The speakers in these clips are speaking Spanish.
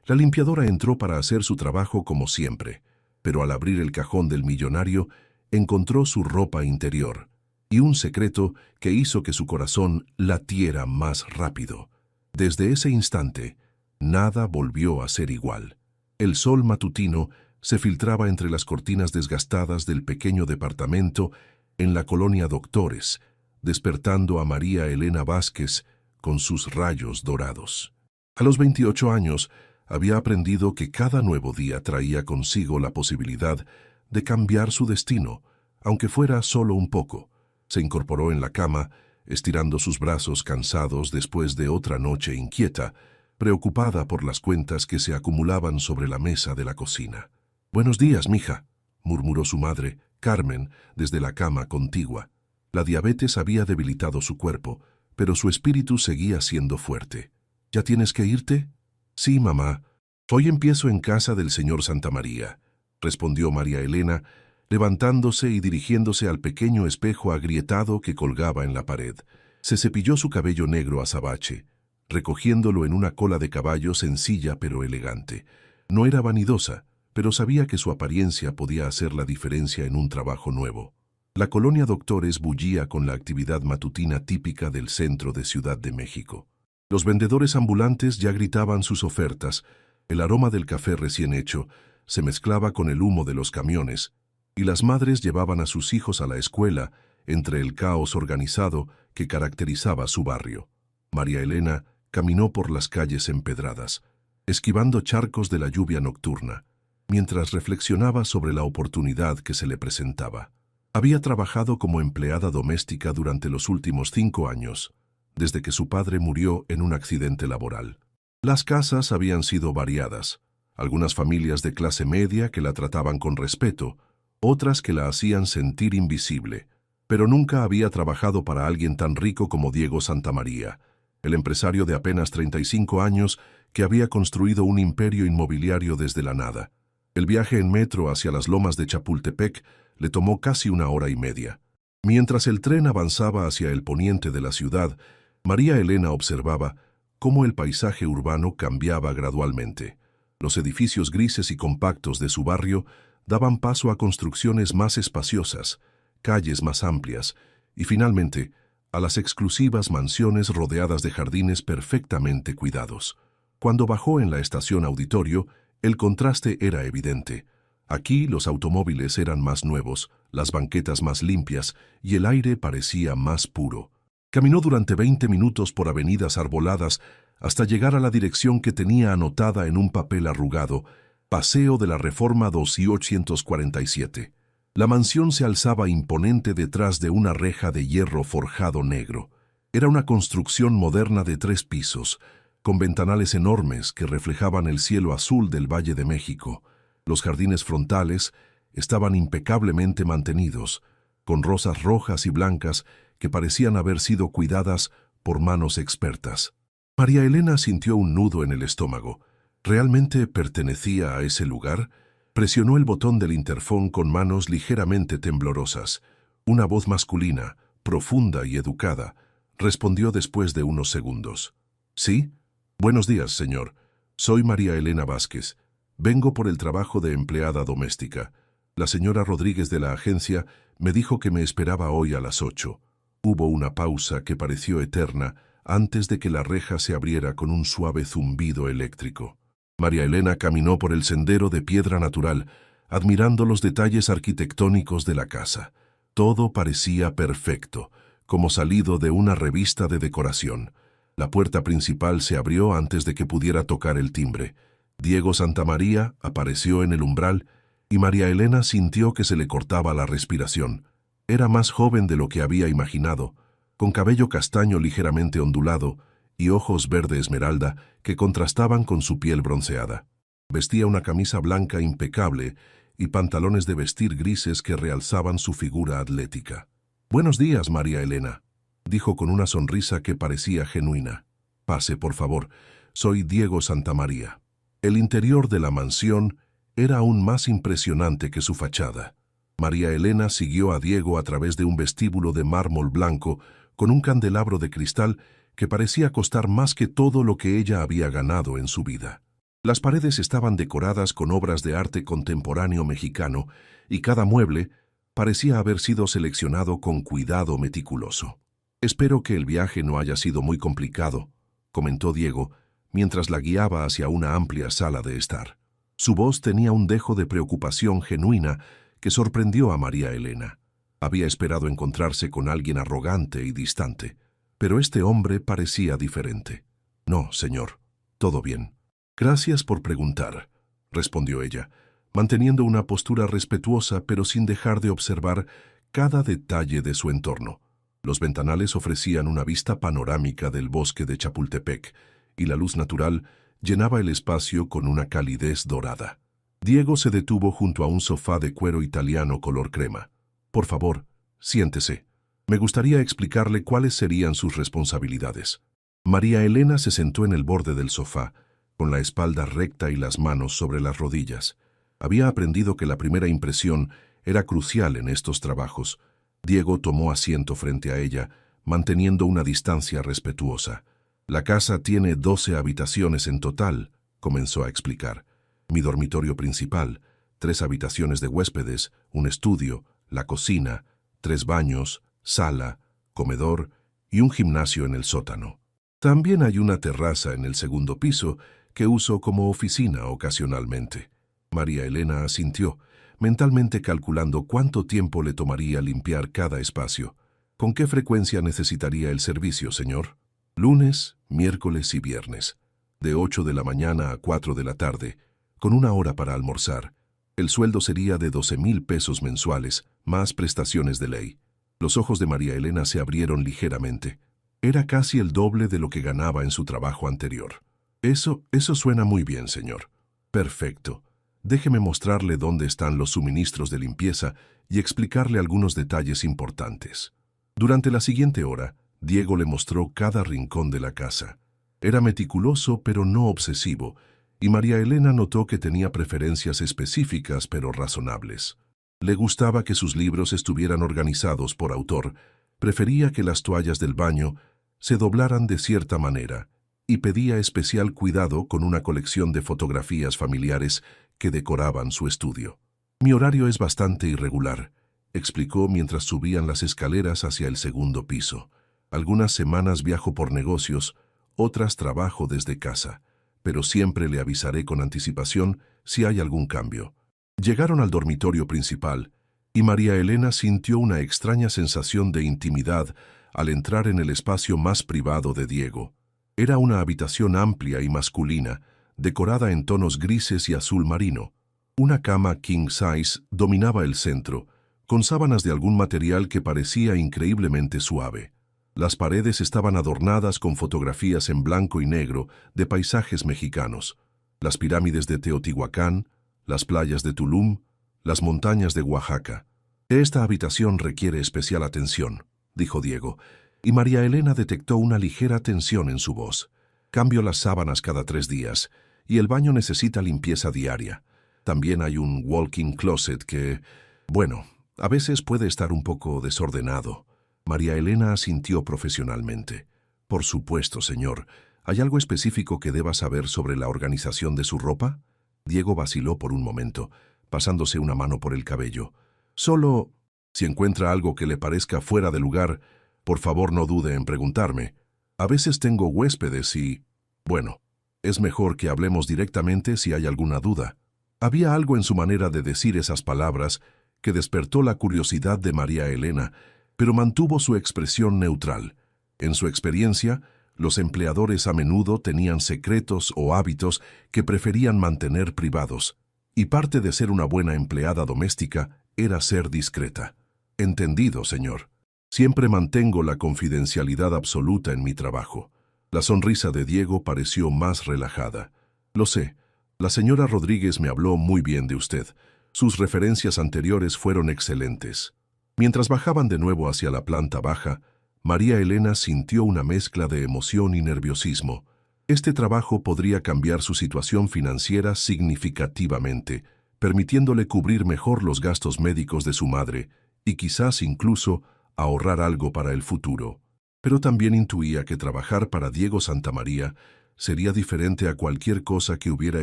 La limpiadora entró para hacer su trabajo como siempre, pero al abrir el cajón del millonario, encontró su ropa interior y un secreto que hizo que su corazón latiera más rápido. Desde ese instante, nada volvió a ser igual. El sol matutino se filtraba entre las cortinas desgastadas del pequeño departamento en la colonia Doctores, despertando a María Elena Vázquez con sus rayos dorados. A los 28 años, había aprendido que cada nuevo día traía consigo la posibilidad de cambiar su destino, aunque fuera solo un poco. Se incorporó en la cama, estirando sus brazos cansados después de otra noche inquieta, preocupada por las cuentas que se acumulaban sobre la mesa de la cocina. «Buenos días, mija», murmuró su madre, Carmen, desde la cama contigua. La diabetes había debilitado su cuerpo, pero su espíritu seguía siendo fuerte. «¿Ya tienes que irte?» «Sí, mamá. Hoy empiezo en casa del señor Santamaría», respondió María Elena, levantándose y dirigiéndose al pequeño espejo agrietado que colgaba en la pared. Se cepilló su cabello negro azabache, recogiéndolo en una cola de caballo sencilla pero elegante. No era vanidosa, pero sabía que su apariencia podía hacer la diferencia en un trabajo nuevo. La colonia Doctores bullía con la actividad matutina típica del centro de Ciudad de México. Los vendedores ambulantes ya gritaban sus ofertas, el aroma del café recién hecho se mezclaba con el humo de los camiones, y las madres llevaban a sus hijos a la escuela entre el caos organizado que caracterizaba su barrio. María Elena caminó por las calles empedradas, esquivando charcos de la lluvia nocturna, mientras reflexionaba sobre la oportunidad que se le presentaba. Había trabajado como empleada doméstica durante los últimos 5 años, desde que su padre murió en un accidente laboral. Las casas habían sido variadas, algunas familias de clase media que la trataban con respeto, otras que la hacían sentir invisible, pero nunca había trabajado para alguien tan rico como Diego Santamaría, el empresario de apenas 35 años que había construido un imperio inmobiliario desde la nada. El viaje en metro hacia las lomas de Chapultepec le tomó casi 1 hora y media. Mientras el tren avanzaba hacia el poniente de la ciudad, María Elena observaba cómo el paisaje urbano cambiaba gradualmente. Los edificios grises y compactos de su barrio daban paso a construcciones más espaciosas, calles más amplias y, finalmente, a las exclusivas mansiones rodeadas de jardines perfectamente cuidados. Cuando bajó en la estación Auditorio, el contraste era evidente. Aquí los automóviles eran más nuevos, las banquetas más limpias y el aire parecía más puro. Caminó durante 20 minutos por avenidas arboladas hasta llegar a la dirección que tenía anotada en un papel arrugado, Paseo de la Reforma 247. La mansión se alzaba imponente detrás de una reja de hierro forjado negro. Era una construcción moderna de 3 pisos, con ventanales enormes que reflejaban el cielo azul del Valle de México. Los jardines frontales estaban impecablemente mantenidos, con rosas rojas y blancas que parecían haber sido cuidadas por manos expertas. María Elena sintió un nudo en el estómago. ¿Realmente pertenecía a ese lugar? Presionó el botón del interfón con manos ligeramente temblorosas. Una voz masculina, profunda y educada, respondió después de unos segundos. «¿Sí? Buenos días, señor. Soy María Elena Vázquez. Vengo por el trabajo de empleada doméstica. La señora Rodríguez de la agencia me dijo que me esperaba hoy a las 8. Hubo una pausa que pareció eterna antes de que la reja se abriera con un suave zumbido eléctrico. María Elena caminó por el sendero de piedra natural, admirando los detalles arquitectónicos de la casa. Todo parecía perfecto, como salido de una revista de decoración. La puerta principal se abrió antes de que pudiera tocar el timbre. Diego Santamaría apareció en el umbral y María Elena sintió que se le cortaba la respiración. Era más joven de lo que había imaginado, con cabello castaño ligeramente ondulado y ojos verde esmeralda que contrastaban con su piel bronceada. Vestía una camisa blanca impecable y pantalones de vestir grises que realzaban su figura atlética. «Buenos días, María Elena», dijo con una sonrisa que parecía genuina. «Pase, por favor. Soy Diego Santamaría». El interior de la mansión era aún más impresionante que su fachada. María Elena siguió a Diego a través de un vestíbulo de mármol blanco con un candelabro de cristal que parecía costar más que todo lo que ella había ganado en su vida. Las paredes estaban decoradas con obras de arte contemporáneo mexicano y cada mueble parecía haber sido seleccionado con cuidado meticuloso. «Espero que el viaje no haya sido muy complicado», comentó Diego, mientras la guiaba hacia una amplia sala de estar. Su voz tenía un dejo de preocupación genuina que sorprendió a María Elena. Había esperado encontrarse con alguien arrogante y distante, pero este hombre parecía diferente. «No, señor, todo bien». «Gracias por preguntar», respondió ella, manteniendo una postura respetuosa pero sin dejar de observar cada detalle de su entorno. Los ventanales ofrecían una vista panorámica del bosque de Chapultepec, y la luz natural llenaba el espacio con una calidez dorada. Diego se detuvo junto a un sofá de cuero italiano color crema. «Por favor, siéntese. Me gustaría explicarle cuáles serían sus responsabilidades». María Elena se sentó en el borde del sofá, con la espalda recta y las manos sobre las rodillas. Había aprendido que la primera impresión era crucial en estos trabajos. Diego tomó asiento frente a ella, manteniendo una distancia respetuosa. «La casa tiene 12 habitaciones en total», comenzó a explicar. «Mi dormitorio principal, 3 habitaciones de huéspedes, un estudio, la cocina, 3 baños, sala, comedor y un gimnasio en el sótano. También hay una terraza en el segundo piso que uso como oficina ocasionalmente». María Elena asintió, mentalmente calculando cuánto tiempo le tomaría limpiar cada espacio. «¿Con qué frecuencia necesitaría el servicio, señor?» «Lunes, miércoles y viernes, de 8 de la mañana a 4 de la tarde, con 1 hora para almorzar. El sueldo sería de 12,000 pesos mensuales, más prestaciones de ley». Los ojos de María Elena se abrieron ligeramente. Era casi el doble de lo que ganaba en su trabajo anterior. Eso suena muy bien, señor». «Perfecto. Déjeme mostrarle dónde están los suministros de limpieza y explicarle algunos detalles importantes». Durante la siguiente hora, Diego le mostró cada rincón de la casa. Era meticuloso pero no obsesivo, y María Elena notó que tenía preferencias específicas pero razonables. Le gustaba que sus libros estuvieran organizados por autor, prefería que las toallas del baño se doblaran de cierta manera, y pedía especial cuidado con una colección de fotografías familiares que decoraban su estudio. «Mi horario es bastante irregular», explicó mientras subían las escaleras hacia el segundo piso. «Algunas semanas viajo por negocios, otras trabajo desde casa, pero siempre le avisaré con anticipación si hay algún cambio». Llegaron al dormitorio principal, y María Elena sintió una extraña sensación de intimidad al entrar en el espacio más privado de Diego. Era una habitación amplia y masculina, decorada en tonos grises y azul marino. Una cama king size dominaba el centro, con sábanas de algún material que parecía increíblemente suave. Las paredes estaban adornadas con fotografías en blanco y negro de paisajes mexicanos, las pirámides de Teotihuacán, las playas de Tulum, las montañas de Oaxaca. «Esta habitación requiere especial atención», dijo Diego, y María Elena detectó una ligera tensión en su voz. «Cambio las sábanas cada 3 días, y el baño necesita limpieza diaria. También hay un walk-in closet que, bueno, a veces puede estar un poco desordenado». María Elena asintió profesionalmente. «Por supuesto, señor. ¿Hay algo específico que deba saber sobre la organización de su ropa?» Diego vaciló por un momento, pasándose una mano por el cabello. «Solo, si encuentra algo que le parezca fuera de lugar, por favor no dude en preguntarme. A veces tengo huéspedes y, bueno, es mejor que hablemos directamente si hay alguna duda». Había algo en su manera de decir esas palabras que despertó la curiosidad de María Elena, pero mantuvo su expresión neutral. En su experiencia, los empleadores a menudo tenían secretos o hábitos que preferían mantener privados, y parte de ser una buena empleada doméstica era ser discreta. «Entendido, señor. Siempre mantengo la confidencialidad absoluta en mi trabajo». La sonrisa de Diego pareció más relajada. «Lo sé. La señora Rodríguez me habló muy bien de usted. Sus referencias anteriores fueron excelentes». Mientras bajaban de nuevo hacia la planta baja, María Elena sintió una mezcla de emoción y nerviosismo. Este trabajo podría cambiar su situación financiera significativamente, permitiéndole cubrir mejor los gastos médicos de su madre y quizás incluso ahorrar algo para el futuro. Pero también intuía que trabajar para Diego Santamaría sería diferente a cualquier cosa que hubiera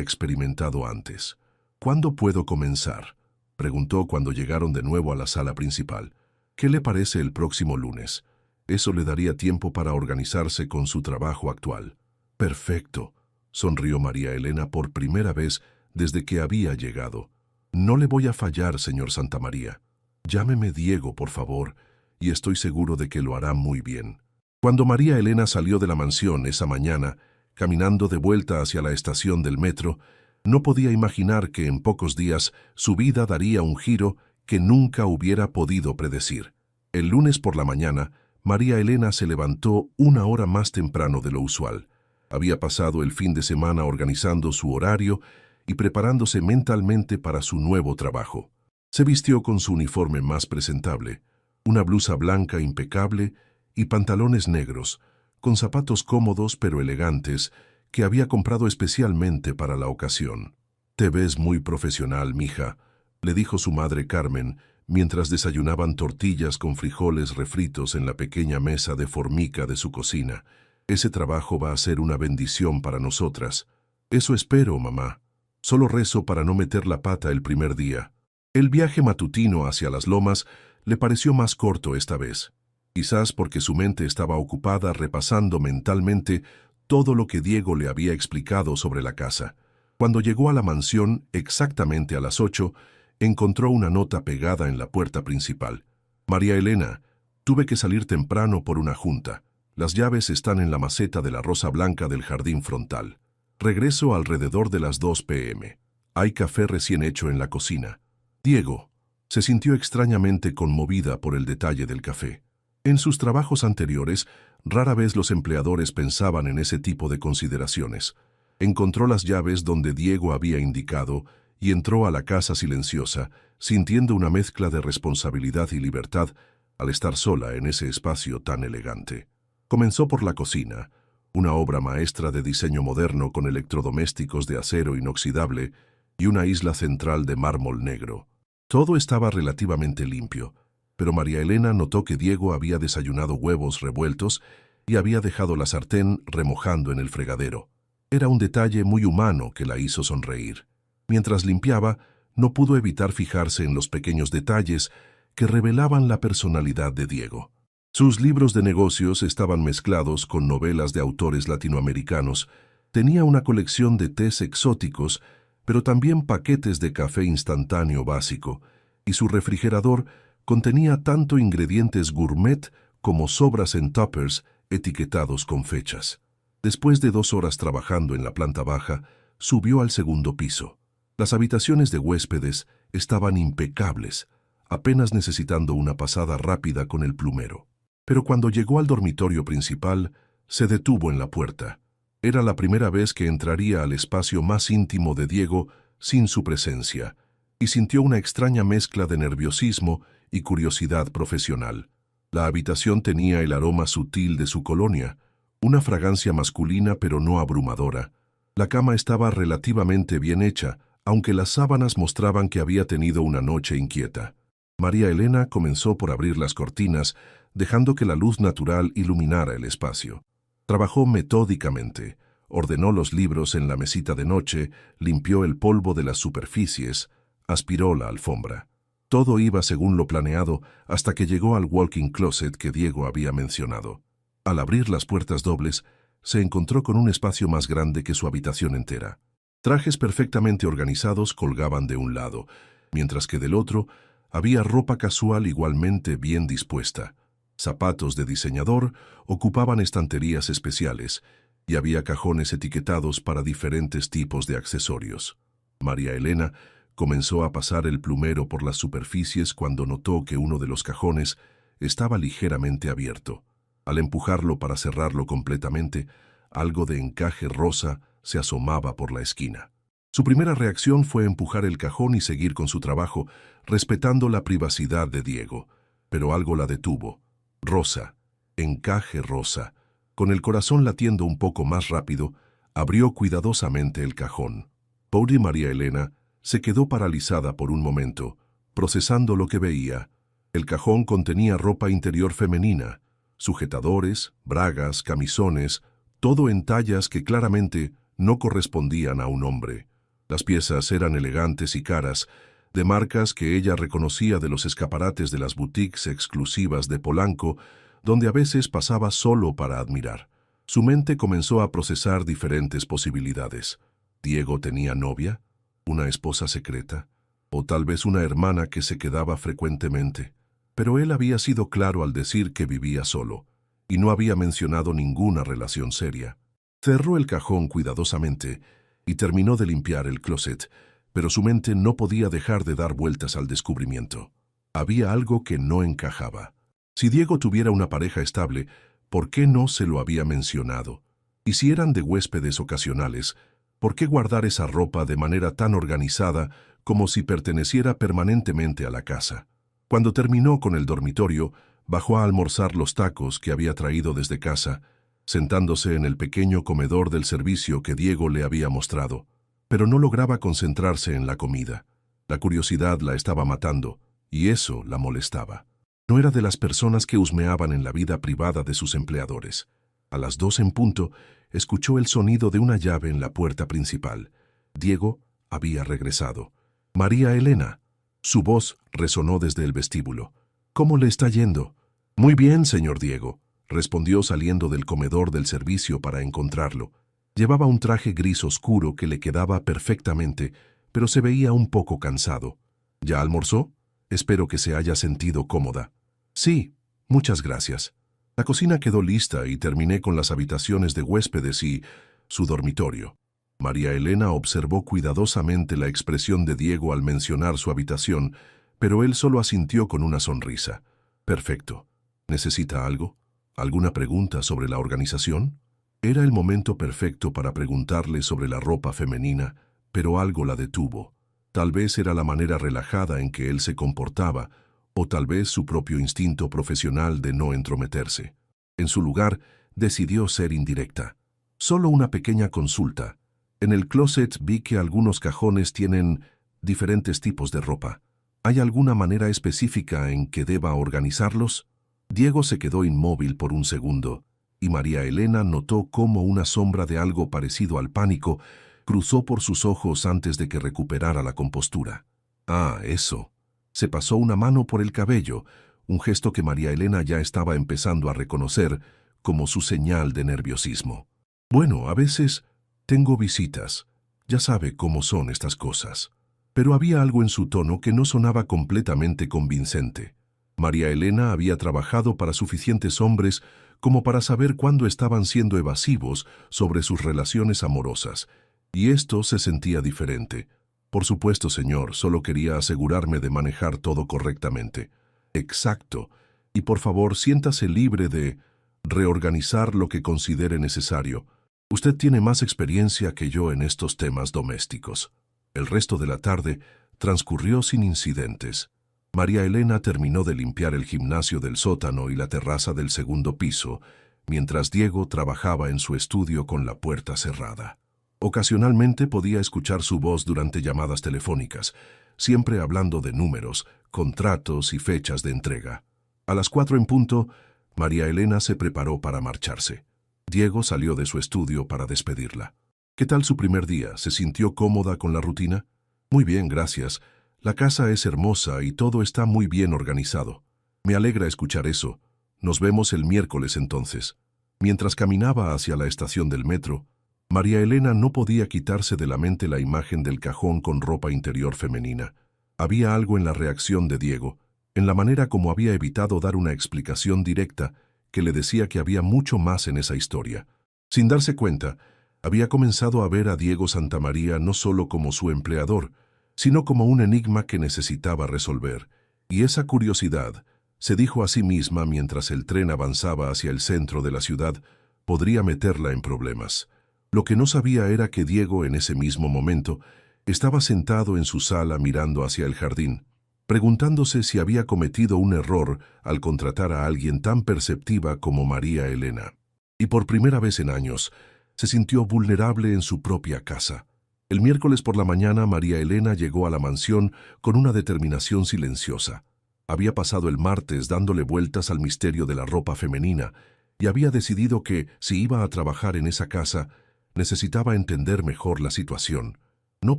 experimentado antes. ¿Cuándo puedo comenzar?, preguntó cuando llegaron de nuevo a la sala principal. ¿Qué le parece el próximo lunes? Eso le daría tiempo para organizarse con su trabajo actual. Perfecto, sonrió María Elena por primera vez desde que había llegado. No le voy a fallar, señor Santamaría. Llámeme Diego, por favor, y estoy seguro de que lo hará muy bien. Cuando María Elena salió de la mansión esa mañana, caminando de vuelta hacia la estación del metro, no podía imaginar que en pocos días su vida daría un giro que nunca hubiera podido predecir. El lunes por la mañana, María Elena se levantó 1 hora más temprano de lo usual. Había pasado el fin de semana organizando su horario y preparándose mentalmente para su nuevo trabajo. Se vistió con su uniforme más presentable, una blusa blanca impecable y pantalones negros, con zapatos cómodos pero elegantes, que había comprado especialmente para la ocasión. «Te ves muy profesional, mija», le dijo su madre Carmen, mientras desayunaban tortillas con frijoles refritos en la pequeña mesa de formica de su cocina. «Ese trabajo va a ser una bendición para nosotras». «Eso espero, mamá. Solo rezo para no meter la pata el primer día». El viaje matutino hacia las lomas le pareció más corto esta vez, quizás porque su mente estaba ocupada repasando mentalmente todo lo que Diego le había explicado sobre la casa. Cuando llegó a la mansión, exactamente a las 8, encontró una nota pegada en la puerta principal. «María Elena, tuve que salir temprano por una junta. Las llaves están en la maceta de la rosa blanca del jardín frontal. Regreso alrededor de las 2 p.m. Hay café recién hecho en la cocina». Diego se sintió extrañamente conmovida por el detalle del café. En sus trabajos anteriores, rara vez los empleadores pensaban en ese tipo de consideraciones. Encontró las llaves donde Diego había indicado y entró a la casa silenciosa, sintiendo una mezcla de responsabilidad y libertad al estar sola en ese espacio tan elegante. Comenzó por la cocina, una obra maestra de diseño moderno con electrodomésticos de acero inoxidable y una isla central de mármol negro. Todo estaba relativamente limpio, pero María Elena notó que Diego había desayunado huevos revueltos y había dejado la sartén remojando en el fregadero. Era un detalle muy humano que la hizo sonreír. Mientras limpiaba, no pudo evitar fijarse en los pequeños detalles que revelaban la personalidad de Diego. Sus libros de negocios estaban mezclados con novelas de autores latinoamericanos. Tenía una colección de tés exóticos, pero también paquetes de café instantáneo básico, y su refrigerador contenía tanto ingredientes gourmet como sobras en tuppers etiquetados con fechas. Después de 2 horas trabajando en la planta baja, subió al segundo piso. Las habitaciones de huéspedes estaban impecables, apenas necesitando una pasada rápida con el plumero. Pero cuando llegó al dormitorio principal, se detuvo en la puerta. Era la primera vez que entraría al espacio más íntimo de Diego sin su presencia, y sintió una extraña mezcla de nerviosismo y curiosidad profesional. La habitación tenía el aroma sutil de su colonia, una fragancia masculina pero no abrumadora. La cama estaba relativamente bien hecha, aunque las sábanas mostraban que había tenido una noche inquieta. María Elena comenzó por abrir las cortinas, dejando que la luz natural iluminara el espacio. Trabajó metódicamente, ordenó los libros en la mesita de noche, limpió el polvo de las superficies, aspiró la alfombra. Todo iba según lo planeado hasta que llegó al walk-in closet que Diego había mencionado. Al abrir las puertas dobles, se encontró con un espacio más grande que su habitación entera. Trajes perfectamente organizados colgaban de un lado, mientras que del otro había ropa casual igualmente bien dispuesta. Zapatos de diseñador ocupaban estanterías especiales y había cajones etiquetados para diferentes tipos de accesorios. María Elena comenzó a pasar el plumero por las superficies cuando notó que uno de los cajones estaba ligeramente abierto. Al empujarlo para cerrarlo completamente, algo de encaje rosa se asomaba por la esquina. Su primera reacción fue empujar el cajón y seguir con su trabajo, respetando la privacidad de Diego, pero algo la detuvo. Rosa, encaje rosa. Con el corazón latiendo un poco más rápido, abrió cuidadosamente el cajón. Pobre María Elena se quedó paralizada por un momento, procesando lo que veía. El cajón contenía ropa interior femenina, sujetadores, bragas, camisones, todo en tallas que claramente no correspondían a un hombre. Las piezas eran elegantes y caras, de marcas que ella reconocía de los escaparates de las boutiques exclusivas de Polanco, donde a veces pasaba solo para admirar. Su mente comenzó a procesar diferentes posibilidades. ¿Diego tenía novia? ¿Una esposa secreta? ¿O tal vez una hermana que se quedaba frecuentemente? Pero él había sido claro al decir que vivía solo, y no había mencionado ninguna relación seria. Cerró el cajón cuidadosamente y terminó de limpiar el closet, pero su mente no podía dejar de dar vueltas al descubrimiento. Había algo que no encajaba. Si Diego tuviera una pareja estable, ¿por qué no se lo había mencionado? Y si eran de huéspedes ocasionales, ¿por qué guardar esa ropa de manera tan organizada como si perteneciera permanentemente a la casa? Cuando terminó con el dormitorio, bajó a almorzar los tacos que había traído desde casa, sentándose en el pequeño comedor del servicio que Diego le había mostrado. Pero no lograba concentrarse en la comida. La curiosidad la estaba matando, y eso la molestaba. No era de las personas que husmeaban en la vida privada de sus empleadores. A las 2 en punto, escuchó el sonido de una llave en la puerta principal. Diego había regresado. «María Elena». Su voz resonó desde el vestíbulo. «¿Cómo le está yendo?» «Muy bien, señor Diego», respondió saliendo del comedor del servicio para encontrarlo. Llevaba un traje gris oscuro que le quedaba perfectamente, pero se veía un poco cansado. «¿Ya almorzó? Espero que se haya sentido cómoda». «Sí, muchas gracias». La cocina quedó lista y terminé con las habitaciones de huéspedes y su dormitorio. María Elena observó cuidadosamente la expresión de Diego al mencionar su habitación, pero él solo asintió con una sonrisa. «Perfecto. ¿Necesita algo? ¿Alguna pregunta sobre la organización?» Era el momento perfecto para preguntarle sobre la ropa femenina, pero algo la detuvo. Tal vez era la manera relajada en que él se comportaba, o tal vez su propio instinto profesional de no entrometerse. En su lugar, decidió ser indirecta. «Solo una pequeña consulta. En el closet vi que algunos cajones tienen diferentes tipos de ropa. ¿Hay alguna manera específica en que deba organizarlos?» Diego se quedó inmóvil por un segundo, y María Elena notó cómo una sombra de algo parecido al pánico cruzó por sus ojos antes de que recuperara la compostura. «Ah, eso». Se pasó una mano por el cabello, un gesto que María Elena ya estaba empezando a reconocer como su señal de nerviosismo. «Bueno, a veces tengo visitas. Ya sabe cómo son estas cosas». Pero había algo en su tono que no sonaba completamente convincente. María Elena había trabajado para suficientes hombres como para saber cuándo estaban siendo evasivos sobre sus relaciones amorosas, y esto se sentía diferente. «Por supuesto, señor, solo quería asegurarme de manejar todo correctamente». «Exacto. Y por favor, siéntase libre de reorganizar lo que considere necesario. Usted tiene más experiencia que yo en estos temas domésticos». El resto de la tarde transcurrió sin incidentes. María Elena terminó de limpiar el gimnasio del sótano y la terraza del segundo piso, mientras Diego trabajaba en su estudio con la puerta cerrada. Ocasionalmente podía escuchar su voz durante llamadas telefónicas, siempre hablando de números, contratos y fechas de entrega. A las 4 en punto, María Elena se preparó para marcharse. Diego salió de su estudio para despedirla. «¿Qué tal su primer día? ¿Se sintió cómoda con la rutina?» «Muy bien, gracias. La casa es hermosa y todo está muy bien organizado». «Me alegra escuchar eso. Nos vemos el miércoles entonces». Mientras caminaba hacia la estación del metro, María Elena no podía quitarse de la mente la imagen del cajón con ropa interior femenina. Había algo en la reacción de Diego, en la manera como había evitado dar una explicación directa, que le decía que había mucho más en esa historia. Sin darse cuenta, había comenzado a ver a Diego Santamaría no solo como su empleador, sino como un enigma que necesitaba resolver, y esa curiosidad, se dijo a sí misma mientras el tren avanzaba hacia el centro de la ciudad, podría meterla en problemas. Lo que no sabía era que Diego, en ese mismo momento, estaba sentado en su sala mirando hacia el jardín, preguntándose si había cometido un error al contratar a alguien tan perceptiva como María Elena. Y por primera vez en años, se sintió vulnerable en su propia casa. El miércoles por la mañana, María Elena llegó a la mansión con una determinación silenciosa. Había pasado el martes dándole vueltas al misterio de la ropa femenina, y había decidido que, si iba a trabajar en esa casa, necesitaba entender mejor la situación, no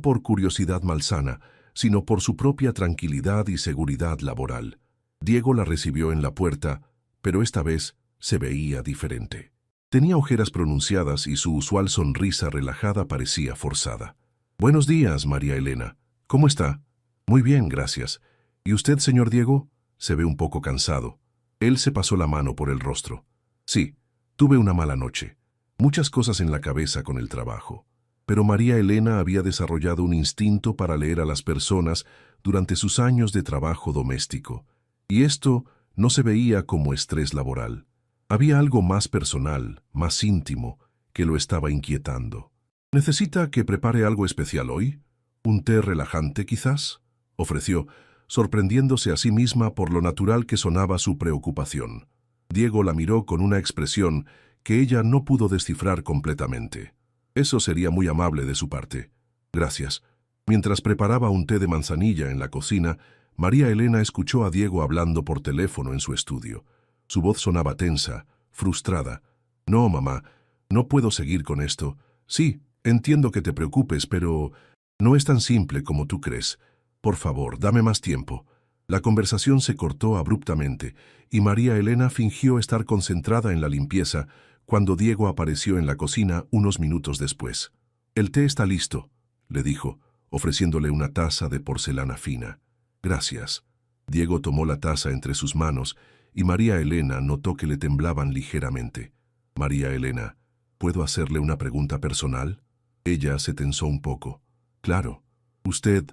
por curiosidad malsana, sino por su propia tranquilidad y seguridad laboral. Diego la recibió en la puerta, pero esta vez se veía diferente. Tenía ojeras pronunciadas y su usual sonrisa relajada parecía forzada. «Buenos días, María Elena. ¿Cómo está?» «Muy bien, gracias. ¿Y usted, señor Diego?» Se ve un poco cansado. Él se pasó la mano por el rostro. «Sí, tuve una mala noche. Muchas cosas en la cabeza con el trabajo». Pero María Elena había desarrollado un instinto para leer a las personas durante sus años de trabajo doméstico. Y esto no se veía como estrés laboral. Había algo más personal, más íntimo, que lo estaba inquietando. «¿Necesita que prepare algo especial hoy? ¿Un té relajante, quizás?», ofreció, sorprendiéndose a sí misma por lo natural que sonaba su preocupación. Diego la miró con una expresión que ella no pudo descifrar completamente. «Eso sería muy amable de su parte. Gracias». Mientras preparaba un té de manzanilla en la cocina, María Elena escuchó a Diego hablando por teléfono en su estudio. Su voz sonaba tensa, frustrada. «No, mamá, no puedo seguir con esto. Sí, entiendo que te preocupes, pero no es tan simple como tú crees. Por favor, dame más tiempo». La conversación se cortó abruptamente y María Elena fingió estar concentrada en la limpieza cuando Diego apareció en la cocina unos minutos después. «El té está listo», le dijo, ofreciéndole una taza de porcelana fina. «Gracias». Diego tomó la taza entre sus manos y María Elena notó que le temblaban ligeramente. «María Elena, ¿puedo hacerle una pregunta personal?». Ella se tensó un poco. «Claro. Usted,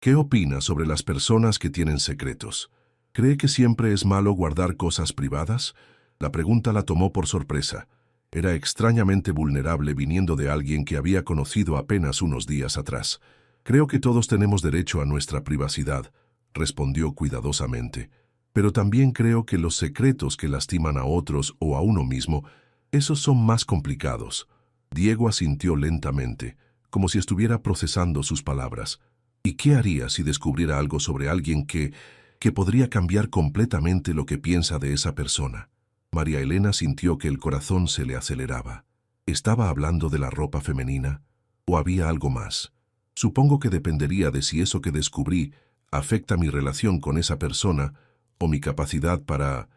¿qué opina sobre las personas que tienen secretos? ¿Cree que siempre es malo guardar cosas privadas?». La pregunta la tomó por sorpresa. Era extrañamente vulnerable viniendo de alguien que había conocido apenas unos días atrás. «Creo que todos tenemos derecho a nuestra privacidad», respondió cuidadosamente. «Pero también creo que los secretos que lastiman a otros o a uno mismo, esos son más complicados». Diego asintió lentamente, como si estuviera procesando sus palabras. «¿Y qué haría si descubriera algo sobre alguien que podría cambiar completamente lo que piensa de esa persona?». María Elena sintió que el corazón se le aceleraba. ¿Estaba hablando de la ropa femenina? ¿O había algo más? Supongo que dependería de si eso que descubrí afecta mi relación con esa persona o mi capacidad para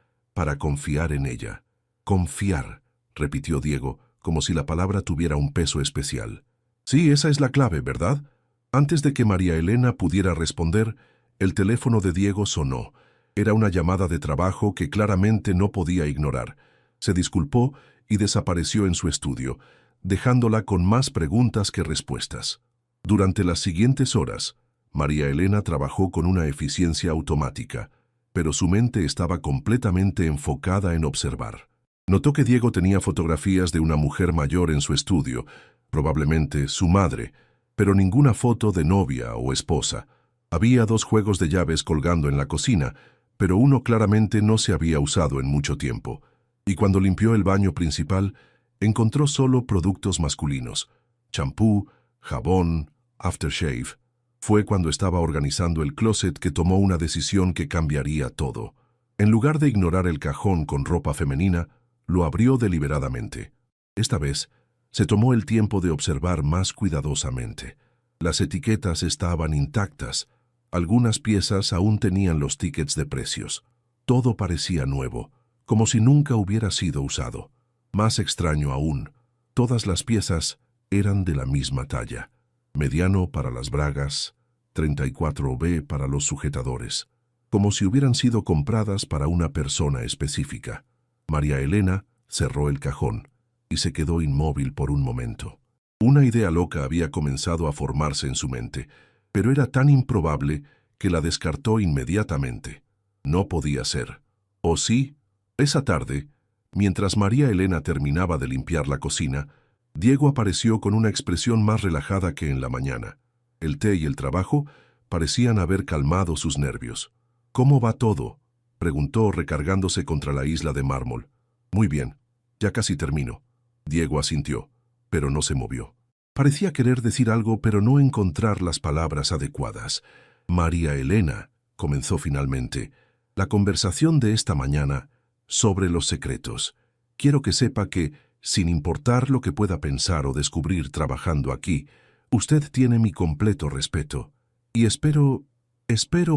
confiar en ella. «Confiar», repitió Diego, como si la palabra tuviera un peso especial. «Sí, esa es la clave, ¿verdad?». Antes de que María Elena pudiera responder, el teléfono de Diego sonó. Era una llamada de trabajo que claramente no podía ignorar. Se disculpó y desapareció en su estudio, dejándola con más preguntas que respuestas. Durante las siguientes horas, María Elena trabajó con una eficiencia automática, pero su mente estaba completamente enfocada en observar. Notó que Diego tenía fotografías de una mujer mayor en su estudio, probablemente su madre, pero ninguna foto de novia o esposa. Había 2 juegos de llaves colgando en la cocina, pero uno claramente no se había usado en mucho tiempo. Y cuando limpió el baño principal, encontró solo productos masculinos: champú, jabón, aftershave. Fue cuando estaba organizando el closet que tomó una decisión que cambiaría todo. En lugar de ignorar el cajón con ropa femenina, lo abrió deliberadamente. Esta vez, se tomó el tiempo de observar más cuidadosamente. Las etiquetas estaban intactas. Algunas piezas aún tenían los tickets de precios. Todo parecía nuevo, como si nunca hubiera sido usado. Más extraño aún, todas las piezas eran de la misma talla. Mediano para las bragas, 34B para los sujetadores, como si hubieran sido compradas para una persona específica. María Elena cerró el cajón y se quedó inmóvil por un momento. Una idea loca había comenzado a formarse en su mente, pero era tan improbable que la descartó inmediatamente. No podía ser. ¿O sí? Esa tarde, mientras María Elena terminaba de limpiar la cocina, Diego apareció con una expresión más relajada que en la mañana. El té y el trabajo parecían haber calmado sus nervios. «¿Cómo va todo?», preguntó recargándose contra la isla de mármol. «Muy bien, ya casi termino». Diego asintió, pero no se movió. Parecía querer decir algo, pero no encontrar las palabras adecuadas. «María Elena», comenzó finalmente, «la conversación de esta mañana sobre los secretos. quiero que sepa que, sin importar lo que pueda pensar o descubrir trabajando aquí, usted tiene mi completo respeto. Y espero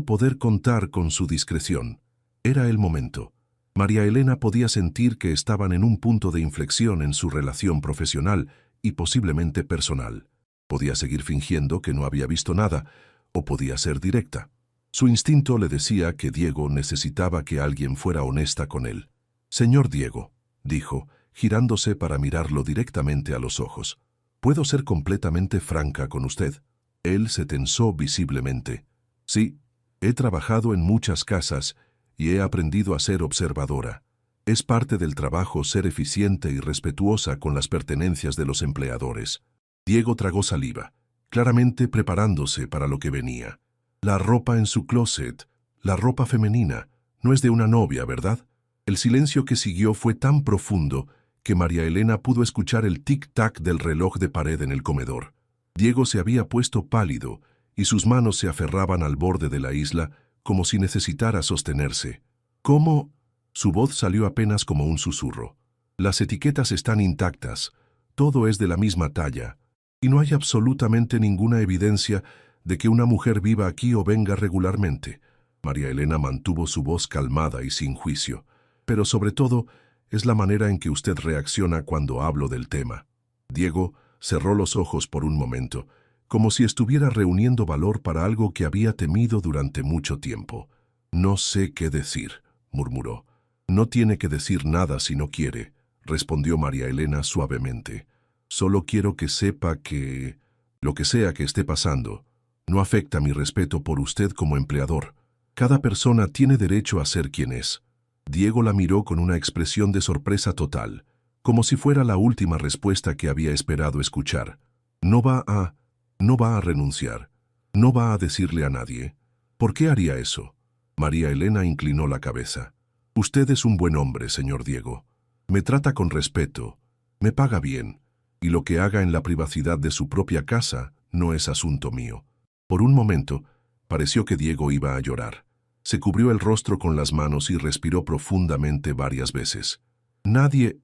poder contar con su discreción. Era el momento. María Elena podía sentir que estaban en un punto de inflexión en su relación profesional y posiblemente personal. Podía seguir fingiendo que no había visto nada, o podía ser directa. Su instinto le decía que Diego necesitaba que alguien fuera honesta con él. «Señor Diego», dijo, girándose para mirarlo directamente a los ojos, «¿puedo ser completamente franca con usted?» Él se tensó visiblemente. «Sí, he trabajado en muchas casas y he aprendido a ser observadora. Es parte del trabajo ser eficiente y respetuosa con las pertenencias de los empleadores». Diego tragó saliva, claramente preparándose para lo que venía. La ropa en su closet, la ropa femenina, no es de una novia, ¿verdad? El silencio que siguió fue tan profundo que María Elena pudo escuchar el tic-tac del reloj de pared en el comedor. Diego se había puesto pálido y sus manos se aferraban al borde de la isla como si necesitara sostenerse. «¿Cómo?» Su voz salió apenas como un susurro. «Las etiquetas están intactas, todo es de la misma talla, y no hay absolutamente ninguna evidencia de que una mujer viva aquí o venga regularmente». María Elena mantuvo su voz calmada y sin juicio. «Pero sobre todo, es la manera en que usted reacciona cuando hablo del tema». Diego cerró los ojos por un momento, como si estuviera reuniendo valor para algo que había temido durante mucho tiempo. «No sé qué decir», murmuró. «No tiene que decir nada si no quiere», respondió María Elena suavemente. «Solo quiero que sepa que, lo que sea que esté pasando, no afecta mi respeto por usted como empleador. Cada persona tiene derecho a ser quien es». Diego la miró con una expresión de sorpresa total, como si fuera la última respuesta que había esperado escuchar. No va a renunciar. No va a decirle a nadie. ¿Por qué haría eso?» María Elena inclinó la cabeza. «Usted es un buen hombre, señor Diego. Me trata con respeto, me paga bien, y lo que haga en la privacidad de su propia casa no es asunto mío». Por un momento, pareció que Diego iba a llorar. Se cubrió el rostro con las manos y respiró profundamente varias veces. Nadie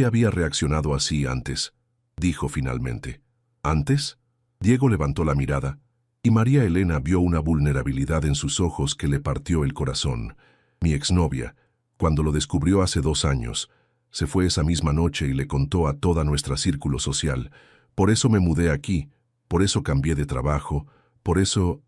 había reaccionado así antes», dijo finalmente. «¿Antes?» Diego levantó la mirada, y María Elena vio una vulnerabilidad en sus ojos que le partió el corazón. «Mi exnovia, cuando lo descubrió hace 2 años, se fue esa misma noche y le contó a toda nuestra círculo social. Por eso me mudé aquí, por eso cambié de trabajo, por eso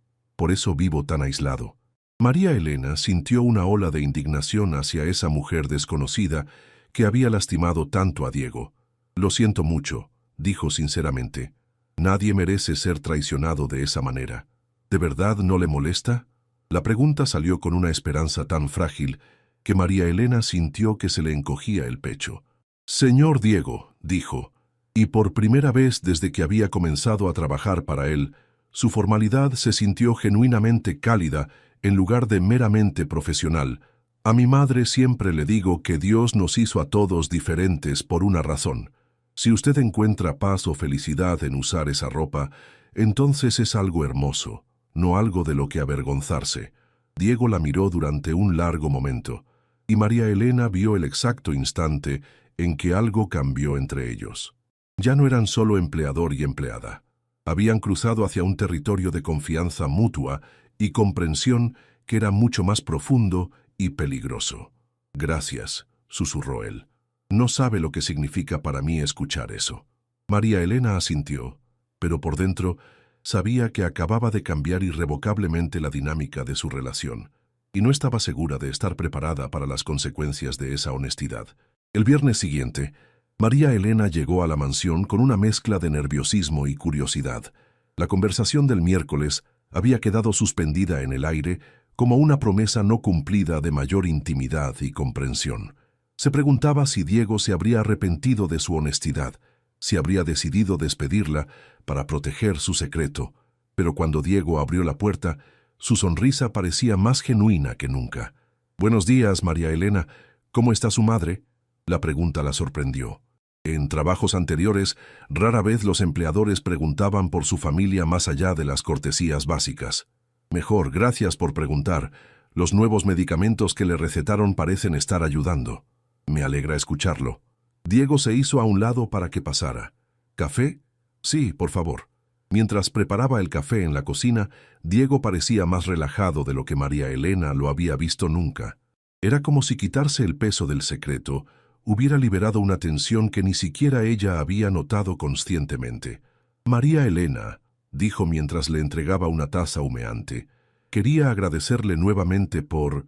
vivo tan aislado». María Elena sintió una ola de indignación hacia esa mujer desconocida que había lastimado tanto a Diego. «Lo siento mucho», dijo sinceramente. «Nadie merece ser traicionado de esa manera. ¿De verdad no le molesta?» La pregunta salió con una esperanza tan frágil que María Elena sintió que se le encogía el pecho. «Señor Diego», dijo, y por primera vez desde que había comenzado a trabajar para él, su formalidad se sintió genuinamente cálida en lugar de meramente profesional. «A mi madre siempre le digo que Dios nos hizo a todos diferentes por una razón. Si usted encuentra paz o felicidad en usar esa ropa, entonces es algo hermoso, no algo de lo que avergonzarse». Diego la miró durante un largo momento, y María Elena vio el exacto instante en que algo cambió entre ellos. Ya no eran solo empleador y empleada. Habían cruzado hacia un territorio de confianza mutua y comprensión que era mucho más profundo y peligroso. «Gracias», susurró él. «No sabe lo que significa para mí escuchar eso». María Elena asintió, pero por dentro sabía que acababa de cambiar irrevocablemente la dinámica de su relación, y no estaba segura de estar preparada para las consecuencias de esa honestidad. El viernes siguiente, María Elena llegó a la mansión con una mezcla de nerviosismo y curiosidad. La conversación del miércoles había quedado suspendida en el aire como una promesa no cumplida de mayor intimidad y comprensión. Se preguntaba si Diego se habría arrepentido de su honestidad, si habría decidido despedirla para proteger su secreto, pero cuando Diego abrió la puerta, su sonrisa parecía más genuina que nunca. «Buenos días, María Elena. ¿Cómo está su madre?». La pregunta la sorprendió. En trabajos anteriores, rara vez los empleadores preguntaban por su familia más allá de las cortesías básicas. «Mejor, gracias por preguntar. Los nuevos medicamentos que le recetaron parecen estar ayudando». Me alegra escucharlo. Diego se hizo a un lado para que pasara. ¿Café? Sí, por favor. Mientras preparaba el café en la cocina, Diego parecía más relajado de lo que María Elena lo había visto nunca. Era como si quitarse el peso del secreto hubiera liberado una tensión que ni siquiera ella había notado conscientemente. María Elena, dijo mientras le entregaba una taza humeante, quería agradecerle nuevamente por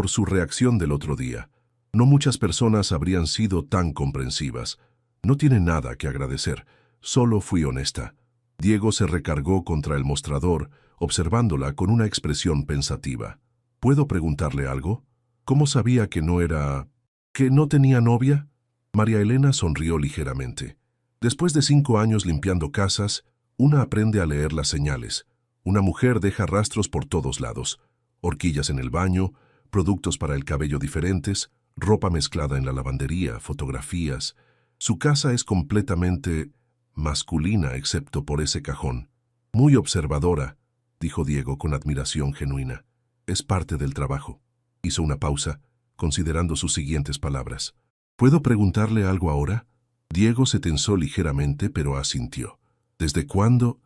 su reacción del otro día. No muchas personas habrían sido tan comprensivas. No tiene nada que agradecer, solo fui honesta. Diego se recargó contra el mostrador, observándola con una expresión pensativa. ¿Puedo preguntarle algo? ¿Cómo sabía que no tenía novia? María Elena sonrió ligeramente. Después de 5 años limpiando casas, una aprende a leer las señales. Una mujer deja rastros por todos lados. Horquillas en el baño, productos para el cabello diferentes, ropa mezclada en la lavandería, fotografías. Su casa es completamente masculina excepto por ese cajón. Muy observadora, dijo Diego con admiración genuina. Es parte del trabajo. Hizo una pausa, considerando sus siguientes palabras. ¿Puedo preguntarle algo ahora? Diego se tensó ligeramente, pero asintió. ¿Desde cuándo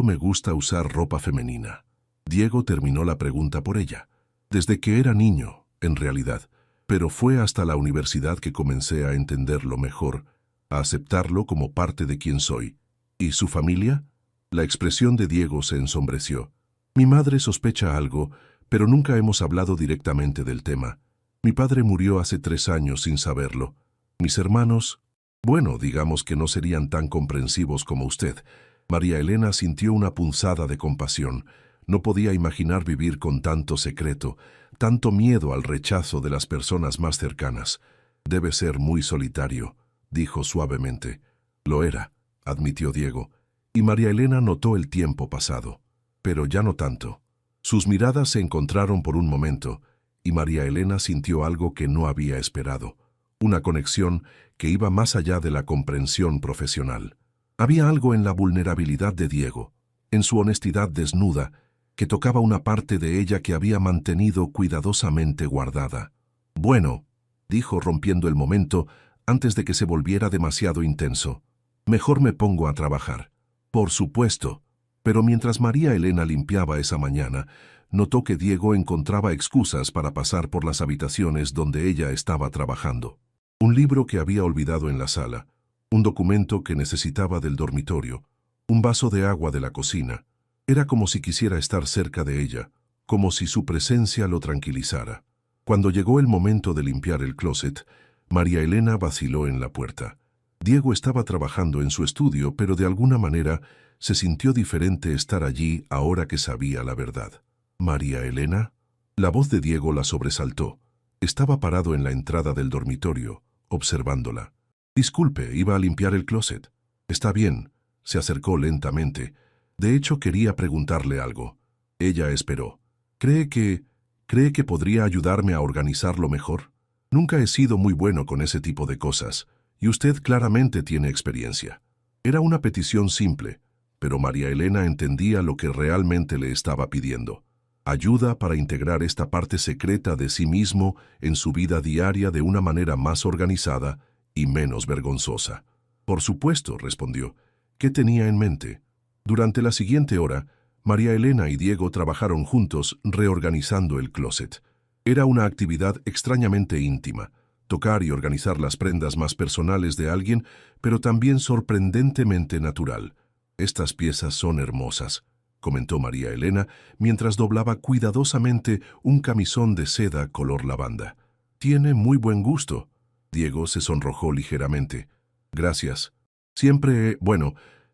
me gusta usar ropa femenina? Diego terminó la pregunta por ella. Desde que era niño, en realidad, pero fue hasta la universidad que comencé a entenderlo mejor, a aceptarlo como parte de quien soy. ¿Y su familia? La expresión de Diego se ensombreció. Mi madre sospecha algo, pero nunca hemos hablado directamente del tema. Mi padre murió hace 3 años sin saberlo. Mis hermanos, bueno, digamos que no serían tan comprensivos como usted. María Elena sintió una punzada de compasión. No podía imaginar vivir con tanto secreto, tanto miedo al rechazo de las personas más cercanas. Debe ser muy solitario, dijo suavemente. Lo era, admitió Diego, y María Elena notó el tiempo pasado. Pero ya no tanto. Sus miradas se encontraron por un momento, y María Elena sintió algo que no había esperado, una conexión que iba más allá de la comprensión profesional. Había algo en la vulnerabilidad de Diego, en su honestidad desnuda, que tocaba una parte de ella que había mantenido cuidadosamente guardada. Bueno, dijo rompiendo el momento antes de que se volviera demasiado intenso. Mejor me pongo a trabajar. Por supuesto. Pero mientras María Elena limpiaba esa mañana, notó que Diego encontraba excusas para pasar por las habitaciones donde ella estaba trabajando. Un libro que había olvidado en la sala, un documento que necesitaba del dormitorio, un vaso de agua de la cocina. Era como si quisiera estar cerca de ella, como si su presencia lo tranquilizara. Cuando llegó el momento de limpiar el closet, María Elena vaciló en la puerta. Diego estaba trabajando en su estudio, pero de alguna manera se sintió diferente estar allí ahora que sabía la verdad. ¿María Elena? La voz de Diego la sobresaltó. Estaba parado en la entrada del dormitorio, observándola. Disculpe, iba a limpiar el closet. Está bien. Se acercó lentamente. De hecho, quería preguntarle algo. Ella esperó. ¿Cree que podría ayudarme a organizarlo mejor? Nunca he sido muy bueno con ese tipo de cosas, y usted claramente tiene experiencia. Era una petición simple, pero María Elena entendía lo que realmente le estaba pidiendo. Ayuda para integrar esta parte secreta de sí mismo en su vida diaria de una manera más organizada y menos vergonzosa. Por supuesto, respondió. ¿Qué tenía en mente? Durante la siguiente hora, María Elena y Diego trabajaron juntos reorganizando el closet. Era una actividad extrañamente íntima, tocar y organizar las prendas más personales de alguien, pero también sorprendentemente natural. Estas piezas son hermosas, comentó María Elena mientras doblaba cuidadosamente un camisón de seda color lavanda. Tiene muy buen gusto. Diego se sonrojó ligeramente. Gracias.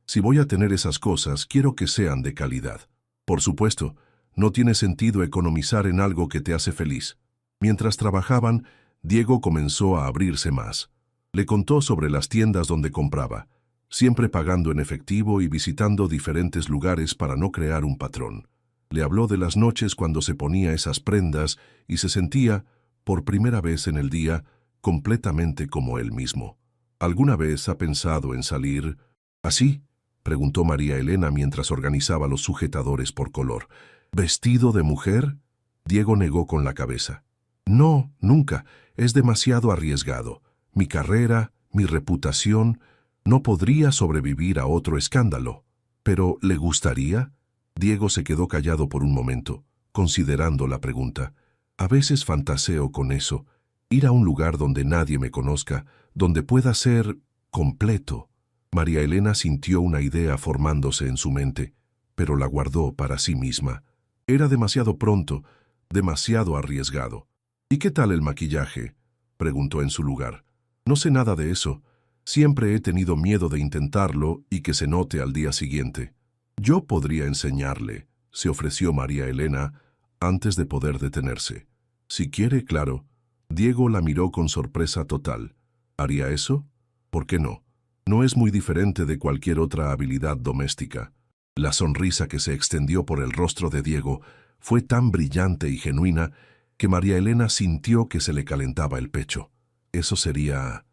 Si voy a tener esas cosas, quiero que sean de calidad. Por supuesto, no tiene sentido economizar en algo que te hace feliz. Mientras trabajaban, Diego comenzó a abrirse más. Le contó sobre las tiendas donde compraba, siempre pagando en efectivo y visitando diferentes lugares para no crear un patrón. Le habló de las noches cuando se ponía esas prendas y se sentía, por primera vez en el día, completamente como él mismo. ¿Alguna vez ha pensado en salir así?, preguntó María Elena mientras organizaba los sujetadores por color. ¿Vestido de mujer? Diego negó con la cabeza. No, nunca. Es demasiado arriesgado. Mi carrera, mi reputación, no podría sobrevivir a otro escándalo. ¿Pero le gustaría? Diego se quedó callado por un momento, considerando la pregunta. A veces fantaseo con eso, ir a un lugar donde nadie me conozca, donde pueda ser completo. María Elena sintió una idea formándose en su mente, pero la guardó para sí misma. Era demasiado pronto, demasiado arriesgado. ¿Y qué tal el maquillaje?, preguntó en su lugar. No sé nada de eso. Siempre he tenido miedo de intentarlo y que se note al día siguiente. Yo podría enseñarle, se ofreció María Elena antes de poder detenerse. Si quiere, claro. Diego la miró con sorpresa total. ¿Haría eso? ¿Por qué no? No es muy diferente de cualquier otra habilidad doméstica. La sonrisa que se extendió por el rostro de Diego fue tan brillante y genuina que María Elena sintió que se le calentaba el pecho. Eso sería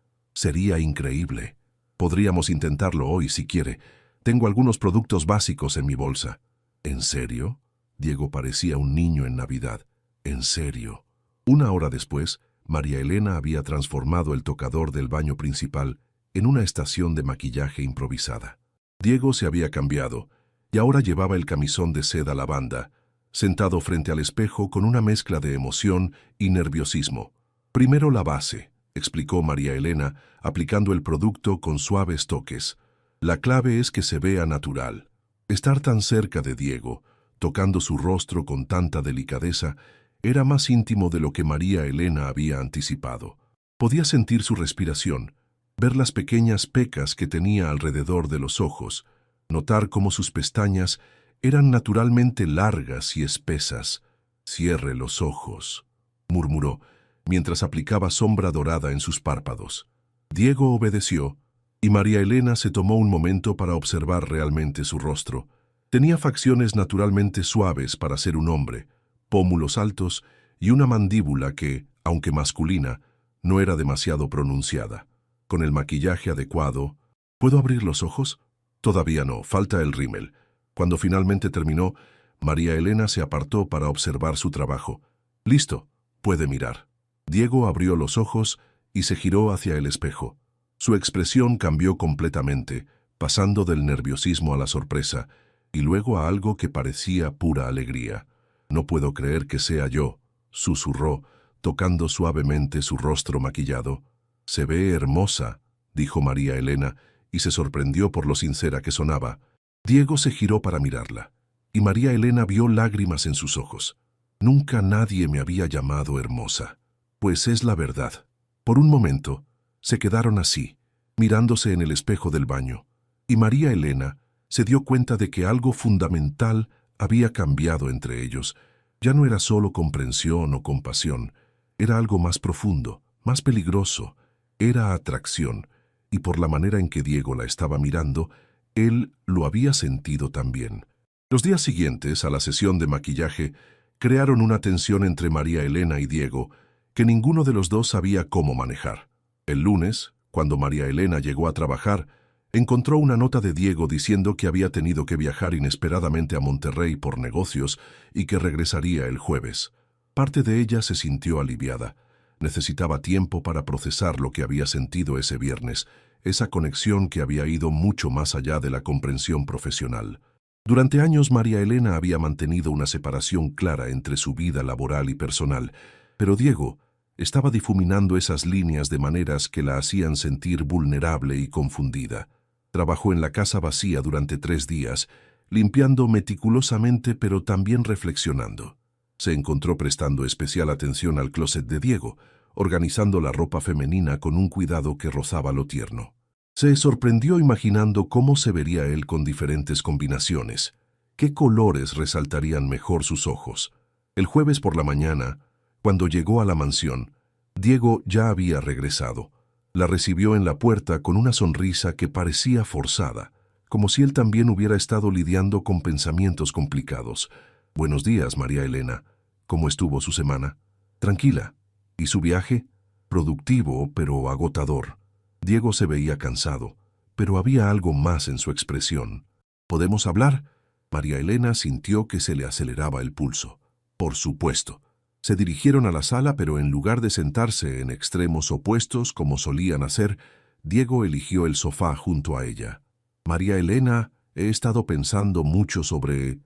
increíble. Podríamos intentarlo hoy si quiere. Tengo algunos productos básicos en mi bolsa. ¿En serio? Diego parecía un niño en Navidad. ¿En serio? Una hora después, María Elena había transformado el tocador del baño principal en una estación de maquillaje improvisada. Diego se había cambiado y ahora llevaba el camisón de seda lavanda, sentado frente al espejo con una mezcla de emoción y nerviosismo. Primero la base, explicó María Elena, aplicando el producto con suaves toques. La clave es que se vea natural. Estar tan cerca de Diego, tocando su rostro con tanta delicadeza, era más íntimo de lo que María Elena había anticipado. Podía sentir su respiración, ver las pequeñas pecas que tenía alrededor de los ojos, notar cómo sus pestañas eran naturalmente largas y espesas. «Cierre los ojos», murmuró, mientras aplicaba sombra dorada en sus párpados. Diego obedeció, y María Elena se tomó un momento para observar realmente su rostro. Tenía facciones naturalmente suaves para ser un hombre, pómulos altos y una mandíbula que, aunque masculina, no era demasiado pronunciada. Con el maquillaje adecuado... ¿Puedo abrir los ojos? Todavía no, falta el rímel. Cuando finalmente terminó, María Elena se apartó para observar su trabajo. «Listo, puede mirar». Diego abrió los ojos y se giró hacia el espejo. Su expresión cambió completamente, pasando del nerviosismo a la sorpresa, y luego a algo que parecía pura alegría. «No puedo creer que sea yo», susurró, tocando suavemente su rostro maquillado. «Se ve hermosa», dijo María Elena, y se sorprendió por lo sincera que sonaba. Diego se giró para mirarla, y María Elena vio lágrimas en sus ojos. «Nunca nadie me había llamado hermosa». «Pues es la verdad». Por un momento, se quedaron así, mirándose en el espejo del baño, y María Elena se dio cuenta de que algo fundamental había cambiado entre ellos. Ya no era solo comprensión o compasión, era algo más profundo, más peligroso, era atracción, y por la manera en que Diego la estaba mirando, él lo había sentido también. Los días siguientes a la sesión de maquillaje crearon una tensión entre María Elena y Diego que ninguno de los dos sabía cómo manejar. El lunes, cuando María Elena llegó a trabajar, encontró una nota de Diego diciendo que había tenido que viajar inesperadamente a Monterrey por negocios y que regresaría el jueves. Parte de ella se sintió aliviada. Necesitaba tiempo para procesar lo que había sentido ese viernes, esa conexión que había ido mucho más allá de la comprensión profesional. Durante años María Elena había mantenido una separación clara entre su vida laboral y personal, pero Diego estaba difuminando esas líneas de maneras que la hacían sentir vulnerable y confundida. Trabajó en la casa vacía durante 3 días, limpiando meticulosamente pero también reflexionando. Se encontró prestando especial atención al closet de Diego, organizando la ropa femenina con un cuidado que rozaba lo tierno. Se sorprendió imaginando cómo se vería él con diferentes combinaciones. ¿Qué colores resaltarían mejor sus ojos? El jueves por la mañana, cuando llegó a la mansión, Diego ya había regresado. La recibió en la puerta con una sonrisa que parecía forzada, como si él también hubiera estado lidiando con pensamientos complicados. «Buenos días, María Elena. ¿Cómo estuvo su semana?» «Tranquila. ¿Y su viaje?» «Productivo, pero agotador». Diego se veía cansado, pero había algo más en su expresión. «¿Podemos hablar?» María Elena sintió que se le aceleraba el pulso. «Por supuesto». Se dirigieron a la sala, pero en lugar de sentarse en extremos opuestos como solían hacer, Diego eligió el sofá junto a ella. María Elena, he estado pensando mucho sobre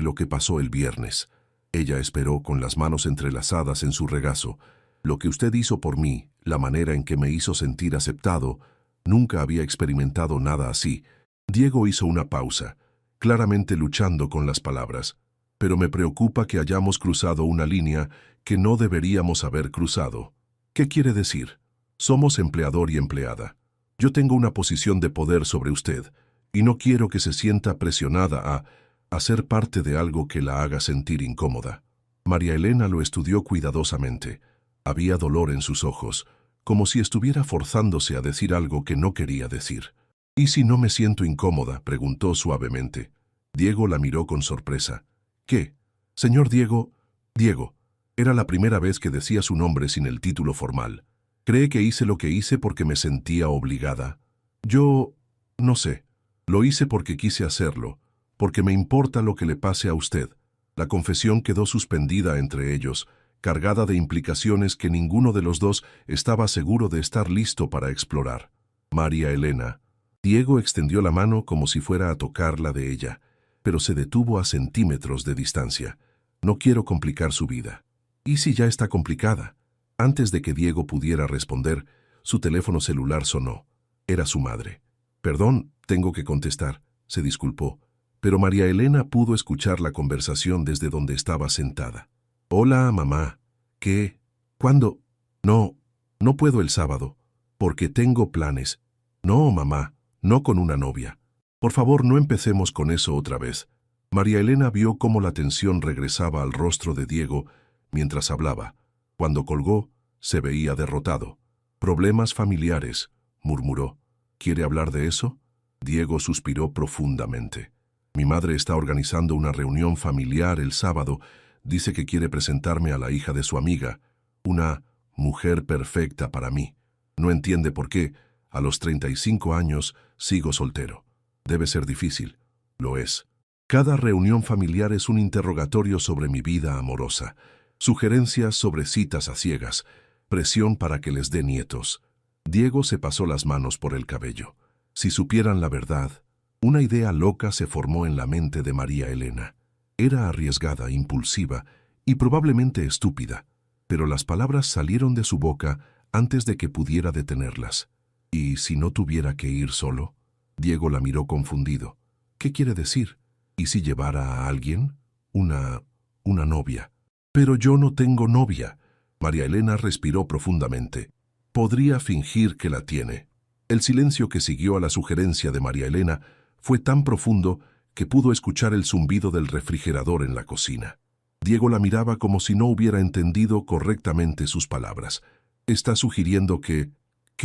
lo que pasó el viernes. Ella esperó con las manos entrelazadas en su regazo. Lo que usted hizo por mí, la manera en que me hizo sentir aceptado, nunca había experimentado nada así. Diego hizo una pausa, claramente luchando con las palabras. Pero me preocupa que hayamos cruzado una línea que no deberíamos haber cruzado. ¿Qué quiere decir? Somos empleador y empleada. Yo tengo una posición de poder sobre usted, y no quiero que se sienta presionada a ser parte de algo que la haga sentir incómoda. María Elena lo estudió cuidadosamente. Había dolor en sus ojos, como si estuviera forzándose a decir algo que no quería decir. ¿Y si no me siento incómoda?, preguntó suavemente. Diego la miró con sorpresa. ¿Qué? Señor Diego. Diego. Era la primera vez que decía su nombre sin el título formal. ¿Cree que hice lo que hice porque me sentía obligada? Yo... no sé. Lo hice porque quise hacerlo, porque me importa lo que le pase a usted. La confesión quedó suspendida entre ellos, cargada de implicaciones que ninguno de los dos estaba seguro de estar listo para explorar. María Elena. Diego extendió la mano como si fuera a tocar la de ella, pero se detuvo a centímetros de distancia. No quiero complicar su vida. ¿Y si ya está complicada? Antes de que Diego pudiera responder, su teléfono celular sonó. Era su madre. Perdón, tengo que contestar, se disculpó, pero María Elena pudo escuchar la conversación desde donde estaba sentada. Hola, mamá. ¿Qué? ¿Cuándo? No puedo el sábado, porque tengo planes. No, mamá, no con una novia. Por favor, no empecemos con eso otra vez. María Elena vio cómo la tensión regresaba al rostro de Diego mientras hablaba. Cuando colgó, se veía derrotado. Problemas familiares, murmuró. ¿Quiere hablar de eso? Diego suspiró profundamente. Mi madre está organizando una reunión familiar el sábado. Dice que quiere presentarme a la hija de su amiga, una mujer perfecta para mí. No entiende por qué, a los 35 años, sigo soltero. Debe ser difícil. Lo es. Cada reunión familiar es un interrogatorio sobre mi vida amorosa, sugerencias sobre citas a ciegas, presión para que les dé nietos. Diego se pasó las manos por el cabello. Si supieran la verdad, una idea loca se formó en la mente de María Elena. Era arriesgada, impulsiva y probablemente estúpida, pero las palabras salieron de su boca antes de que pudiera detenerlas. ¿Y si no tuviera que ir solo? Diego la miró confundido. ¿Qué quiere decir? ¿Y si llevara a alguien? Una novia. Pero yo no tengo novia. María Elena respiró profundamente. Podría fingir que la tiene. El silencio que siguió a la sugerencia de María Elena fue tan profundo que pudo escuchar el zumbido del refrigerador en la cocina. Diego la miraba como si no hubiera entendido correctamente sus palabras. Está sugiriendo que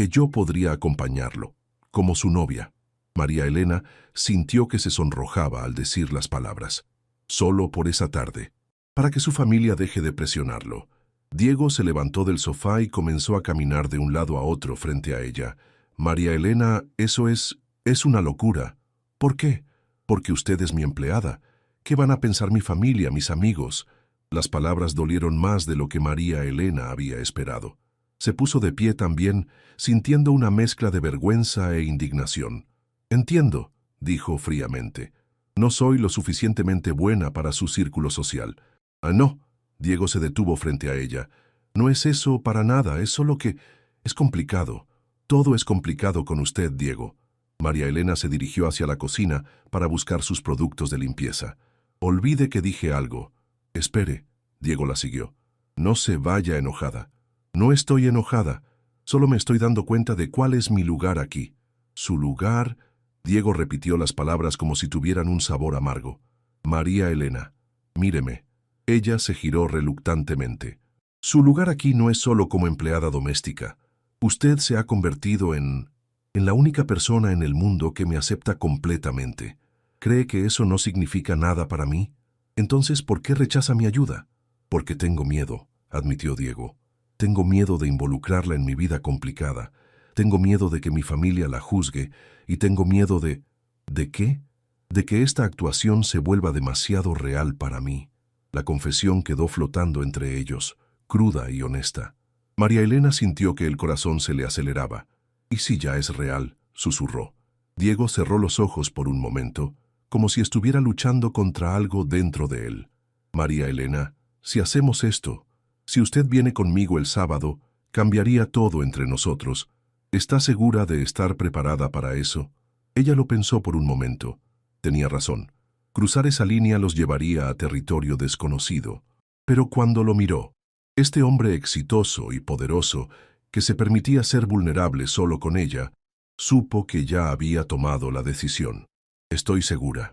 yo podría acompañarlo, como su novia. María Elena sintió que se sonrojaba al decir las palabras. Solo por esa tarde, para que su familia deje de presionarlo. Diego se levantó del sofá y comenzó a caminar de un lado a otro frente a ella. María Elena, eso es una locura. ¿Por qué? Porque usted es mi empleada. ¿Qué van a pensar mi familia, mis amigos? Las palabras dolieron más de lo que María Elena había esperado. Se puso de pie también, sintiendo una mezcla de vergüenza e indignación. Entiendo, dijo fríamente. No soy lo suficientemente buena para su círculo social. No. Diego se detuvo frente a ella. No es eso para nada, es solo que es complicado. Todo es complicado con usted, Diego. María Elena se dirigió hacia la cocina para buscar sus productos de limpieza. Olvide que dije algo. Espere, Diego la siguió. No se vaya enojada. No estoy enojada, solo me estoy dando cuenta de cuál es mi lugar aquí. Su lugar... Diego repitió las palabras como si tuvieran un sabor amargo. María Elena, míreme. Ella se giró reluctantemente. Su lugar aquí no es solo como empleada doméstica. Usted se ha convertido en la única persona en el mundo que me acepta completamente. ¿Cree que eso no significa nada para mí? Entonces, ¿por qué rechaza mi ayuda? Porque tengo miedo, admitió Diego. Tengo miedo de involucrarla en mi vida complicada. Tengo miedo de que mi familia la juzgue y tengo miedo de... ¿De qué? De que esta actuación se vuelva demasiado real para mí. La confesión quedó flotando entre ellos, cruda y honesta. María Elena sintió que el corazón se le aceleraba. «¿Y si ya es real?», susurró. Diego cerró los ojos por un momento, como si estuviera luchando contra algo dentro de él. «María Elena, si hacemos esto, si usted viene conmigo el sábado, cambiaría todo entre nosotros. ¿Está segura de estar preparada para eso?». Ella lo pensó por un momento. Tenía razón. Cruzar esa línea los llevaría a territorio desconocido. Pero cuando lo miró, este hombre exitoso y poderoso, que se permitía ser vulnerable solo con ella, supo que ya había tomado la decisión. «Estoy segura».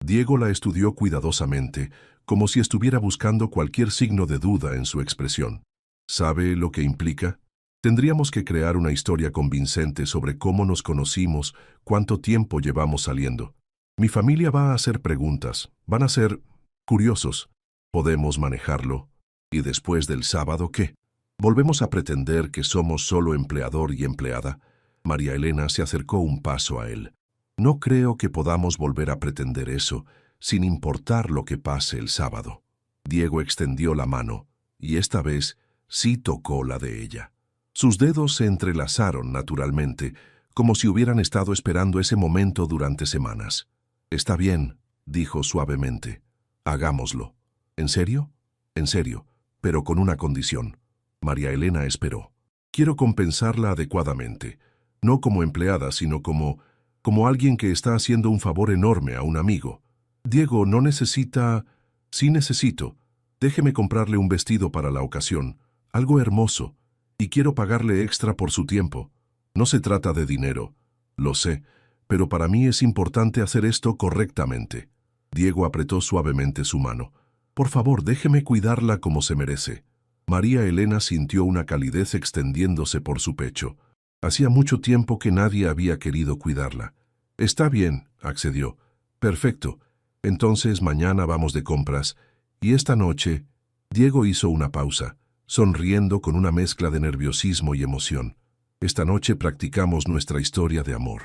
Diego la estudió cuidadosamente, como si estuviera buscando cualquier signo de duda en su expresión. «¿Sabe lo que implica? Tendríamos que crear una historia convincente sobre cómo nos conocimos, cuánto tiempo llevamos saliendo. Mi familia va a hacer preguntas, van a ser curiosos. ¿Podemos manejarlo? ¿Y después del sábado qué? ¿Volvemos a pretender que somos solo empleador y empleada?». María Elena se acercó un paso a él. «No creo que podamos volver a pretender eso, sin importar lo que pase el sábado». Diego extendió la mano, y esta vez sí tocó la de ella. Sus dedos se entrelazaron naturalmente, como si hubieran estado esperando ese momento durante semanas. «Está bien», dijo suavemente. «Hagámoslo». «¿En serio?». «En serio, pero con una condición». María Elena esperó. «Quiero compensarla adecuadamente, no como empleada, sino como alguien que está haciendo un favor enorme a un amigo. Diego no necesita...». «Sí necesito. Déjeme comprarle un vestido para la ocasión, algo hermoso, y quiero pagarle extra por su tiempo. No se trata de dinero, lo sé, pero para mí es importante hacer esto correctamente». Diego apretó suavemente su mano. «Por favor, déjeme cuidarla como se merece». María Elena sintió una calidez extendiéndose por su pecho. Hacía mucho tiempo que nadie había querido cuidarla. «Está bien», accedió. «Perfecto. Entonces mañana vamos de compras. Y esta noche...». Diego hizo una pausa, sonriendo con una mezcla de nerviosismo y emoción. «Esta noche practicamos nuestra historia de amor».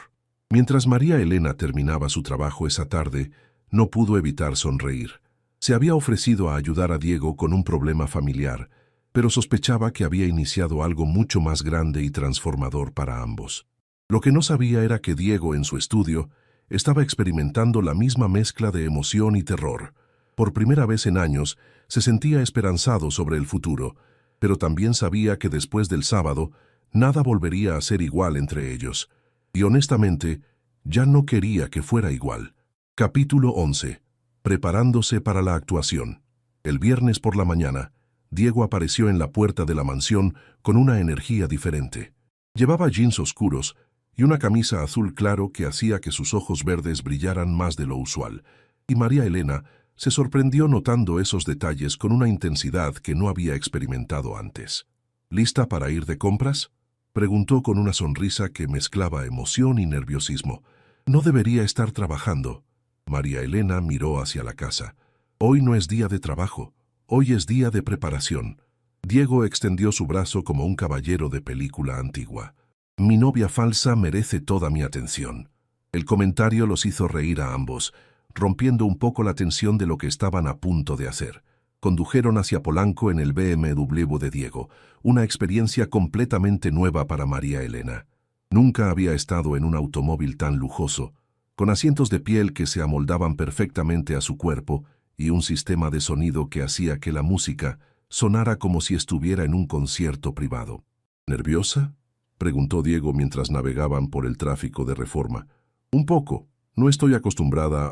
Mientras María Elena terminaba su trabajo esa tarde, no pudo evitar sonreír. Se había ofrecido a ayudar a Diego con un problema familiar, pero sospechaba que había iniciado algo mucho más grande y transformador para ambos. Lo que no sabía era que Diego, en su estudio, estaba experimentando la misma mezcla de emoción y terror. Por primera vez en años, se sentía esperanzado sobre el futuro, pero también sabía que después del sábado, nada volvería a ser igual entre ellos. Y honestamente, ya no quería que fuera igual. Capítulo 11. Preparándose para la actuación. El viernes por la mañana, Diego apareció en la puerta de la mansión con una energía diferente. Llevaba jeans oscuros y una camisa azul claro que hacía que sus ojos verdes brillaran más de lo usual, y María Elena se sorprendió notando esos detalles con una intensidad que no había experimentado antes. «¿Lista para ir de compras?», preguntó con una sonrisa que mezclaba emoción y nerviosismo. «No debería estar trabajando». María Elena miró hacia la casa. «Hoy no es día de trabajo, hoy es día de preparación». Diego extendió su brazo como un caballero de película antigua. «Mi novia falsa merece toda mi atención». El comentario los hizo reír a ambos, rompiendo un poco la tensión de lo que estaban a punto de hacer. Condujeron hacia Polanco en el BMW de Diego, una experiencia completamente nueva para María Elena. Nunca había estado en un automóvil tan lujoso, con asientos de piel que se amoldaban perfectamente a su cuerpo y un sistema de sonido que hacía que la música sonara como si estuviera en un concierto privado. «¿Nerviosa?», preguntó Diego mientras navegaban por el tráfico de Reforma. «Un poco. No estoy acostumbrada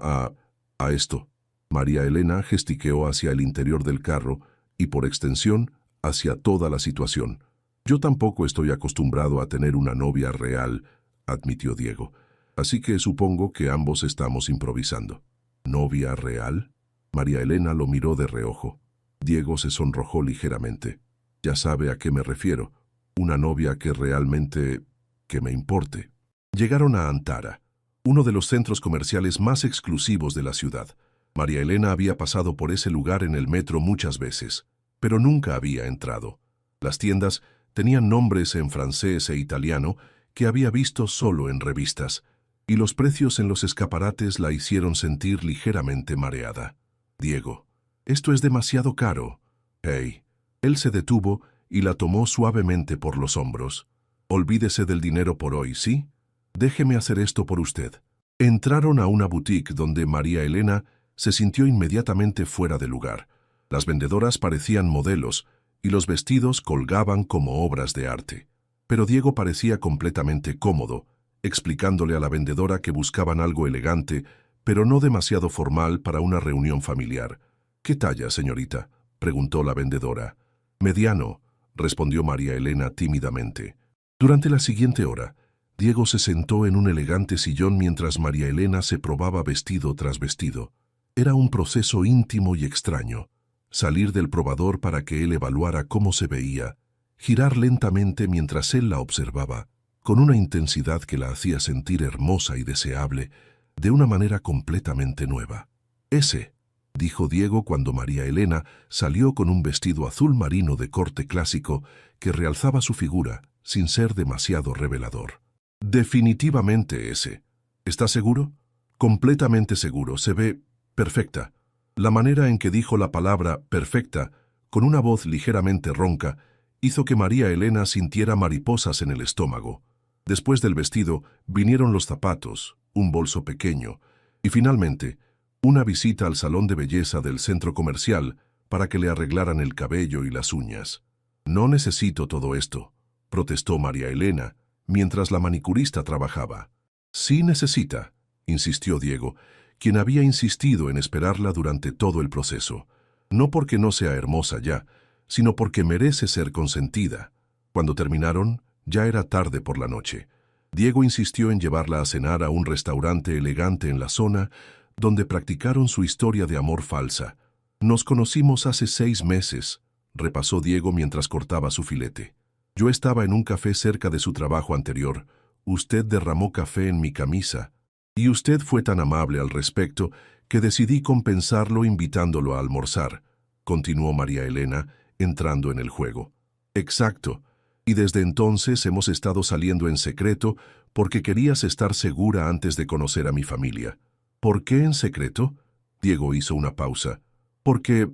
a esto». María Elena gestiqueó hacia el interior del carro y, por extensión, hacia toda la situación. «Yo tampoco estoy acostumbrado a tener una novia real», admitió Diego. «Así que supongo que ambos estamos improvisando». «¿Novia real?». María Elena lo miró de reojo. Diego se sonrojó ligeramente. «Ya sabe a qué me refiero. Una novia que realmente... que me importe». Llegaron a Antara, uno de los centros comerciales más exclusivos de la ciudad. María Elena había pasado por ese lugar en el metro muchas veces, pero nunca había entrado. Las tiendas tenían nombres en francés e italiano que había visto solo en revistas, y los precios en los escaparates la hicieron sentir ligeramente mareada. «Diego, Esto es demasiado caro. Hey. Él se detuvo y la tomó suavemente por los hombros. Olvídese del dinero por hoy, ¿sí? Déjeme hacer esto por usted. Entraron a una boutique donde María Elena se sintió inmediatamente fuera de lugar. Las vendedoras parecían modelos y los vestidos colgaban como obras de arte. Pero Diego parecía completamente cómodo, explicándole a la vendedora que buscaban algo elegante, pero no demasiado formal para una reunión familiar. ¿Qué talla, señorita?, preguntó la vendedora. Mediano, respondió María Elena tímidamente. Durante la siguiente hora, Diego se sentó en un elegante sillón mientras María Elena se probaba vestido tras vestido. Era un proceso íntimo y extraño. Salir del probador para que él evaluara cómo se veía, girar lentamente mientras él la observaba, con una intensidad que la hacía sentir hermosa y deseable, de una manera completamente nueva. Ese, dijo Diego cuando María Elena salió con un vestido azul marino de corte clásico que realzaba su figura sin ser demasiado revelador. Definitivamente ese. ¿Está seguro? Completamente seguro. Se ve perfecta. La manera en que dijo la palabra perfecta, con una voz ligeramente ronca, hizo que María Elena sintiera mariposas en el estómago. Después del vestido vinieron los zapatos, un bolso pequeño y finalmente una visita al salón de belleza del centro comercial para que le arreglaran el cabello y las uñas. No necesito todo esto, protestó María Elena, mientras la manicurista trabajaba. Sí necesita, insistió Diego, quien había insistido en esperarla durante todo el proceso. No porque no sea hermosa ya, sino porque merece ser consentida. Cuando terminaron, ya era tarde por la noche. Diego insistió en llevarla a cenar a un restaurante elegante en la zona, donde practicaron su historia de amor falsa. Nos conocimos hace 6 meses, repasó Diego mientras cortaba su filete. Yo estaba en un café cerca de su trabajo anterior. Usted derramó café en mi camisa. Y usted fue tan amable al respecto que decidí compensarlo invitándolo a almorzar, continuó María Elena, entrando en el juego. Exacto. Y desde entonces hemos estado saliendo en secreto porque querías estar segura antes de conocer a mi familia. ¿Por qué en secreto? Diego hizo una pausa. Porque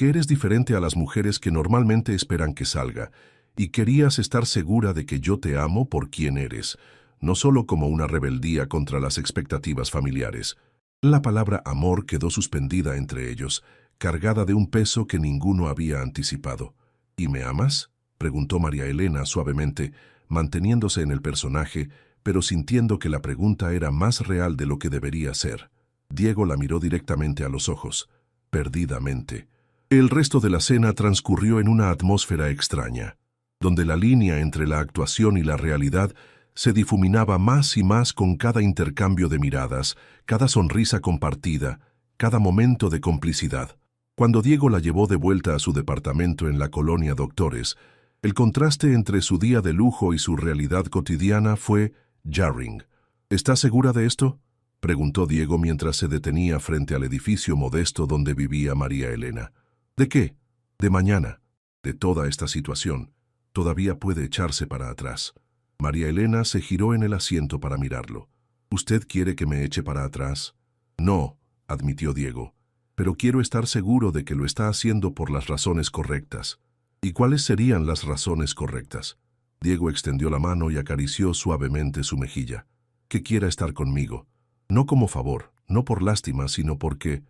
eres diferente a las mujeres que normalmente esperan que salga, y querías estar segura de que yo te amo por quien eres, no solo como una rebeldía contra las expectativas familiares. La palabra amor quedó suspendida entre ellos, cargada de un peso que ninguno había anticipado. ¿Y me amas?, preguntó María Elena suavemente, manteniéndose en el personaje, pero sintiendo que la pregunta era más real de lo que debería ser. Diego la miró directamente a los ojos, perdidamente. El resto de la cena transcurrió en una atmósfera extraña, donde la línea entre la actuación y la realidad se difuminaba más y más con cada intercambio de miradas, cada sonrisa compartida, cada momento de complicidad. Cuando Diego la llevó de vuelta a su departamento en la colonia Doctores, el contraste entre su día de lujo y su realidad cotidiana fue jarring. ¿Está segura de esto?, preguntó Diego mientras se detenía frente al edificio modesto donde vivía María Elena. ¿De qué? De mañana. De toda esta situación. Todavía puede echarse para atrás. María Elena se giró en el asiento para mirarlo. ¿Usted quiere que me eche para atrás? No, admitió Diego, pero quiero estar seguro de que lo está haciendo por las razones correctas. ¿Y cuáles serían las razones correctas? Diego extendió la mano y acarició suavemente su mejilla. Que quiera estar conmigo. No como favor, no por lástima, sino porque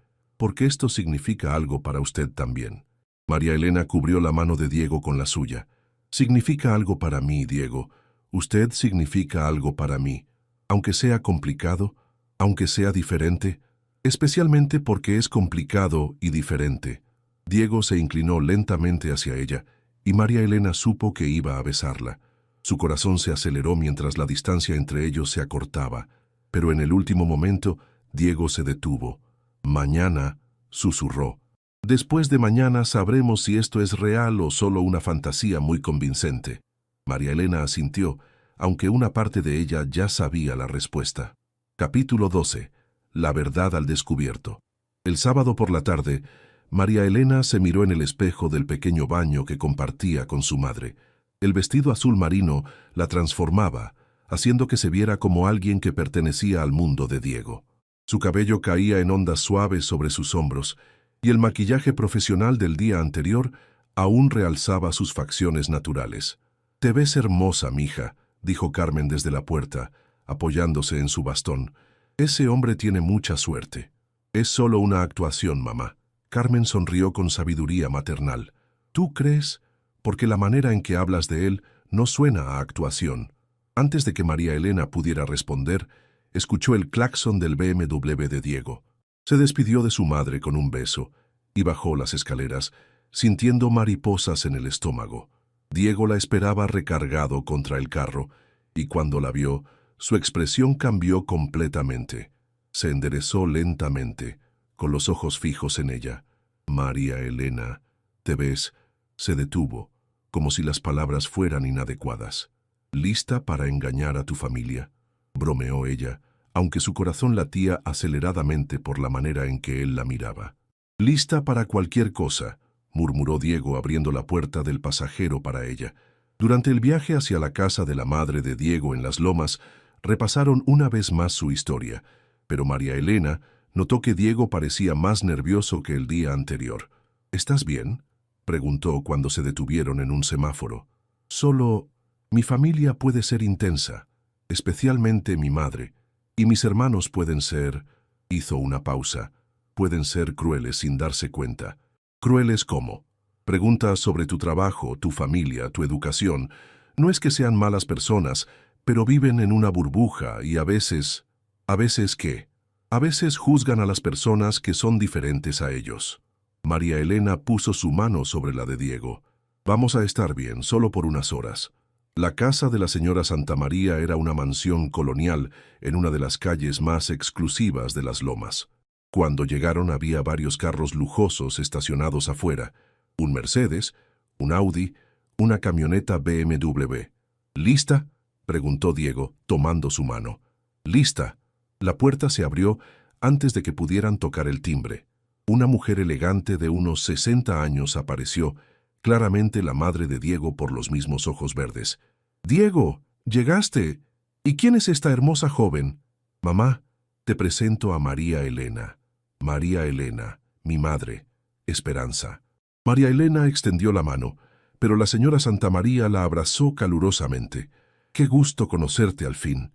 esto significa algo para usted también. María Elena cubrió la mano de Diego con la suya. Significa algo para mí, Diego. Usted significa algo para mí. Aunque sea complicado, aunque sea diferente, especialmente porque es complicado y diferente. Diego se inclinó lentamente hacia ella, y María Elena supo que iba a besarla. Su corazón se aceleró mientras la distancia entre ellos se acortaba, pero en el último momento, Diego se detuvo. Mañana, susurró. Después de mañana sabremos si esto es real o solo una fantasía muy convincente. María Elena asintió, aunque una parte de ella ya sabía la respuesta. Capítulo 12. La verdad al descubierto. El sábado por la tarde, María Elena se miró en el espejo del pequeño baño que compartía con su madre. El vestido azul marino la transformaba, haciendo que se viera como alguien que pertenecía al mundo de Diego. Su cabello caía en ondas suaves sobre sus hombros, y el maquillaje profesional del día anterior aún realzaba sus facciones naturales. «Te ves hermosa, mija», dijo Carmen desde la puerta, apoyándose en su bastón. «Ese hombre tiene mucha suerte». «Es solo una actuación, mamá». Carmen sonrió con sabiduría maternal. «¿Tú crees? Porque la manera en que hablas de él no suena a actuación». Antes de que María Elena pudiera responder, escuchó el claxon del BMW de Diego. Se despidió de su madre con un beso y bajó las escaleras, sintiendo mariposas en el estómago. Diego la esperaba recargado contra el carro, y cuando la vio, su expresión cambió completamente. Se enderezó lentamente, con los ojos fijos en ella. «María Elena, ¿te ves?». Se detuvo, como si las palabras fueran inadecuadas. «¿Lista para engañar a tu familia?», bromeó ella, aunque su corazón latía aceleradamente por la manera en que él la miraba. «Lista para cualquier cosa», murmuró Diego abriendo la puerta del pasajero para ella. Durante el viaje hacia la casa de la madre de Diego en Las Lomas, repasaron una vez más su historia, pero María Elena notó que Diego parecía más nervioso que el día anterior. «¿Estás bien?», preguntó cuando se detuvieron en un semáforo. «Solo, mi familia puede ser intensa, especialmente mi madre, y mis hermanos pueden ser...». Hizo una pausa. «Pueden ser crueles sin darse cuenta». «¿Crueles cómo?». «Preguntas sobre tu trabajo, tu familia, tu educación. No es que sean malas personas, pero viven en una burbuja y a veces... ¿A veces qué?». «A veces juzgan a las personas que son diferentes a ellos». María Elena puso su mano sobre la de Diego. «Vamos a estar bien, solo por unas horas». La casa de la señora Santamaría era una mansión colonial en una de las calles más exclusivas de Las Lomas. Cuando llegaron había varios carros lujosos estacionados afuera, un Mercedes, un Audi, una camioneta BMW. «¿Lista?», preguntó Diego, tomando su mano. «Lista». La puerta se abrió antes de que pudieran tocar el timbre. Una mujer elegante de unos 60 años apareció, claramente la madre de Diego por los mismos ojos verdes. «Diego, llegaste. ¿Y quién es esta hermosa joven?». «Mamá, te presento a María Elena». «María Elena, mi madre, Esperanza». María Elena extendió la mano, pero la señora Santamaría la abrazó calurosamente. «Qué gusto conocerte al fin.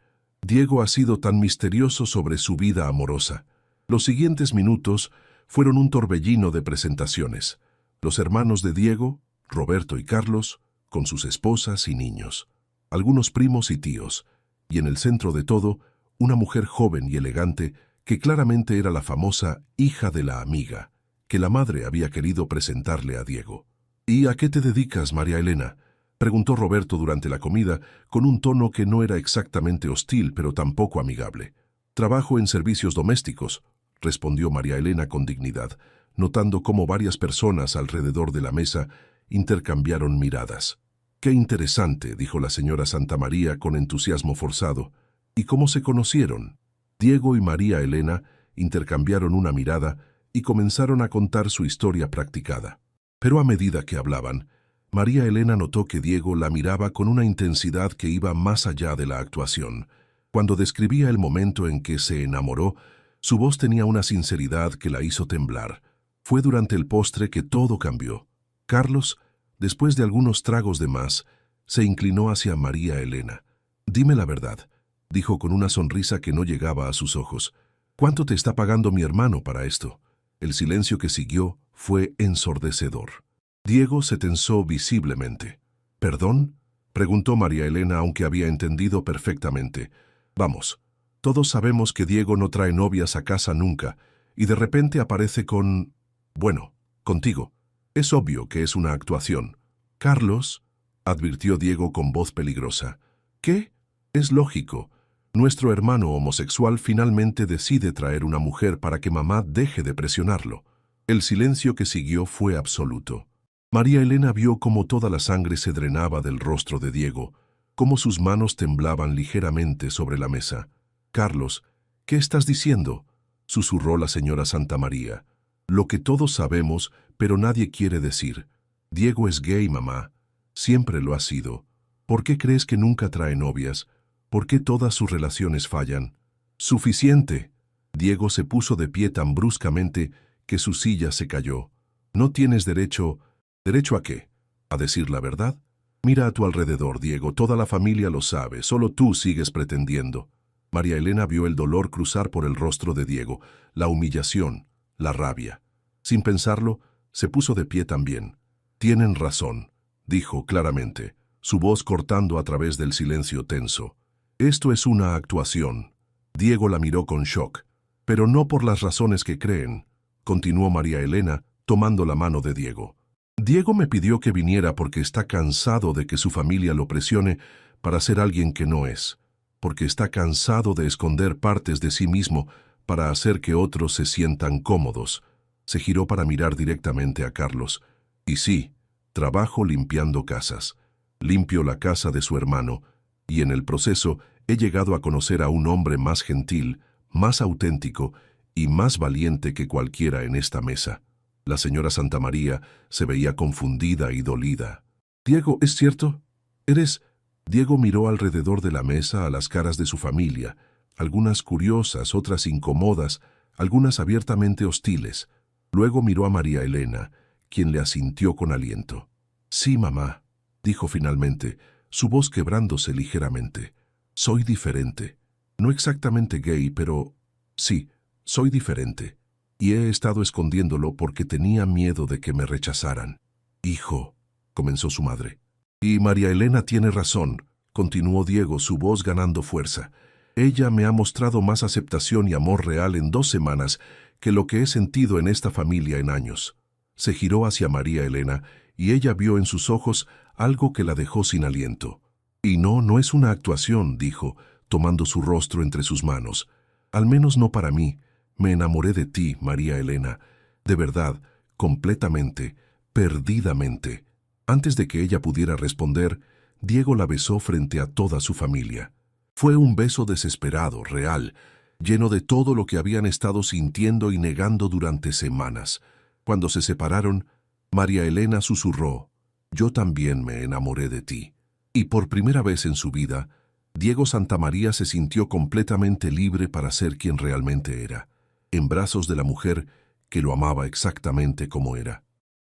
Diego ha sido tan misterioso sobre su vida amorosa». Los siguientes minutos fueron un torbellino de presentaciones. Los hermanos de Diego, Roberto y Carlos, con sus esposas y niños. Algunos primos y tíos, y en el centro de todo, una mujer joven y elegante que claramente era la famosa hija de la amiga, que la madre había querido presentarle a Diego. «¿Y a qué te dedicas, María Elena?», preguntó Roberto durante la comida, con un tono que no era exactamente hostil, pero tampoco amigable. «Trabajo en servicios domésticos», respondió María Elena con dignidad, notando cómo varias personas alrededor de la mesa intercambiaron miradas. «Qué interesante», dijo la señora Santamaría con entusiasmo forzado. «¿Y cómo se conocieron?». Diego y María Elena intercambiaron una mirada y comenzaron a contar su historia practicada. Pero a medida que hablaban, María Elena notó que Diego la miraba con una intensidad que iba más allá de la actuación. Cuando describía el momento en que se enamoró, su voz tenía una sinceridad que la hizo temblar. Fue durante el postre que todo cambió. Carlos, después de algunos tragos de más, se inclinó hacia María Elena. «Dime la verdad», dijo con una sonrisa que no llegaba a sus ojos. «¿Cuánto te está pagando mi hermano para esto?». El silencio que siguió fue ensordecedor. Diego se tensó visiblemente. «¿Perdón?», preguntó María Elena, aunque había entendido perfectamente. «Vamos, todos sabemos que Diego no trae novias a casa nunca, y de repente aparece con... bueno, contigo. Es obvio que es una actuación». «Carlos», advirtió Diego con voz peligrosa. «¿Qué?». «Es lógico. Nuestro hermano homosexual finalmente decide traer una mujer para que mamá deje de presionarlo». El silencio que siguió fue absoluto. María Elena vio cómo toda la sangre se drenaba del rostro de Diego, cómo sus manos temblaban ligeramente sobre la mesa. «Carlos, ¿qué estás diciendo?», susurró la señora Santamaría. «Lo que todos sabemos, pero nadie quiere decir. Diego es gay, mamá. Siempre lo ha sido. ¿Por qué crees que nunca trae novias? ¿Por qué todas sus relaciones fallan?». «Suficiente». Diego se puso de pie tan bruscamente que su silla se cayó. No tienes derecho... ¿Derecho a qué? ¿A decir la verdad? Mira a tu alrededor, Diego, toda la familia lo sabe, solo tú sigues pretendiendo. María Elena vio el dolor cruzar por el rostro de Diego, la humillación, la rabia. Sin pensarlo, se puso de pie también. Tienen razón, dijo claramente, su voz cortando a través del silencio tenso. Esto es una actuación. Diego la miró con shock. Pero no por las razones que creen, continuó María Elena, tomando la mano de Diego. Diego me pidió que viniera porque está cansado de que su familia lo presione para ser alguien que no es, porque está cansado de esconder partes de sí mismo para hacer que otros se sientan cómodos. Se giró para mirar directamente a Carlos. Y sí, trabajo limpiando casas. Limpio la casa de su hermano, y en el proceso he llegado a conocer a un hombre más gentil, más auténtico y más valiente que cualquiera en esta mesa. La señora Santamaría se veía confundida y dolida. «Diego, ¿es cierto? ¿Eres...?» Diego miró alrededor de la mesa a las caras de su familia, algunas curiosas, otras incómodas, algunas abiertamente hostiles. Luego miró a María Elena, quien le asintió con aliento. «Sí, mamá», dijo finalmente, su voz quebrándose ligeramente. «Soy diferente. No exactamente gay, pero... sí, soy diferente. Y he estado escondiéndolo porque tenía miedo de que me rechazaran». «Hijo», comenzó su madre. «Y María Elena tiene razón», continuó Diego, su voz ganando fuerza. «Ella me ha mostrado más aceptación y amor real en 2 semanas que lo que he sentido en esta familia en años». Se giró hacia María Elena y ella vio en sus ojos algo que la dejó sin aliento. «Y no es una actuación», dijo, tomando su rostro entre sus manos. «Al menos no para mí. Me enamoré de ti, María Elena. De verdad, completamente, perdidamente». Antes de que ella pudiera responder, Diego la besó frente a toda su familia. Fue un beso desesperado, real, lleno de todo lo que habían estado sintiendo y negando durante semanas. Cuando se separaron, María Elena susurró: «Yo también me enamoré de ti». Y por primera vez en su vida, Diego Santamaría se sintió completamente libre para ser quien realmente era, en brazos de la mujer que lo amaba exactamente como era.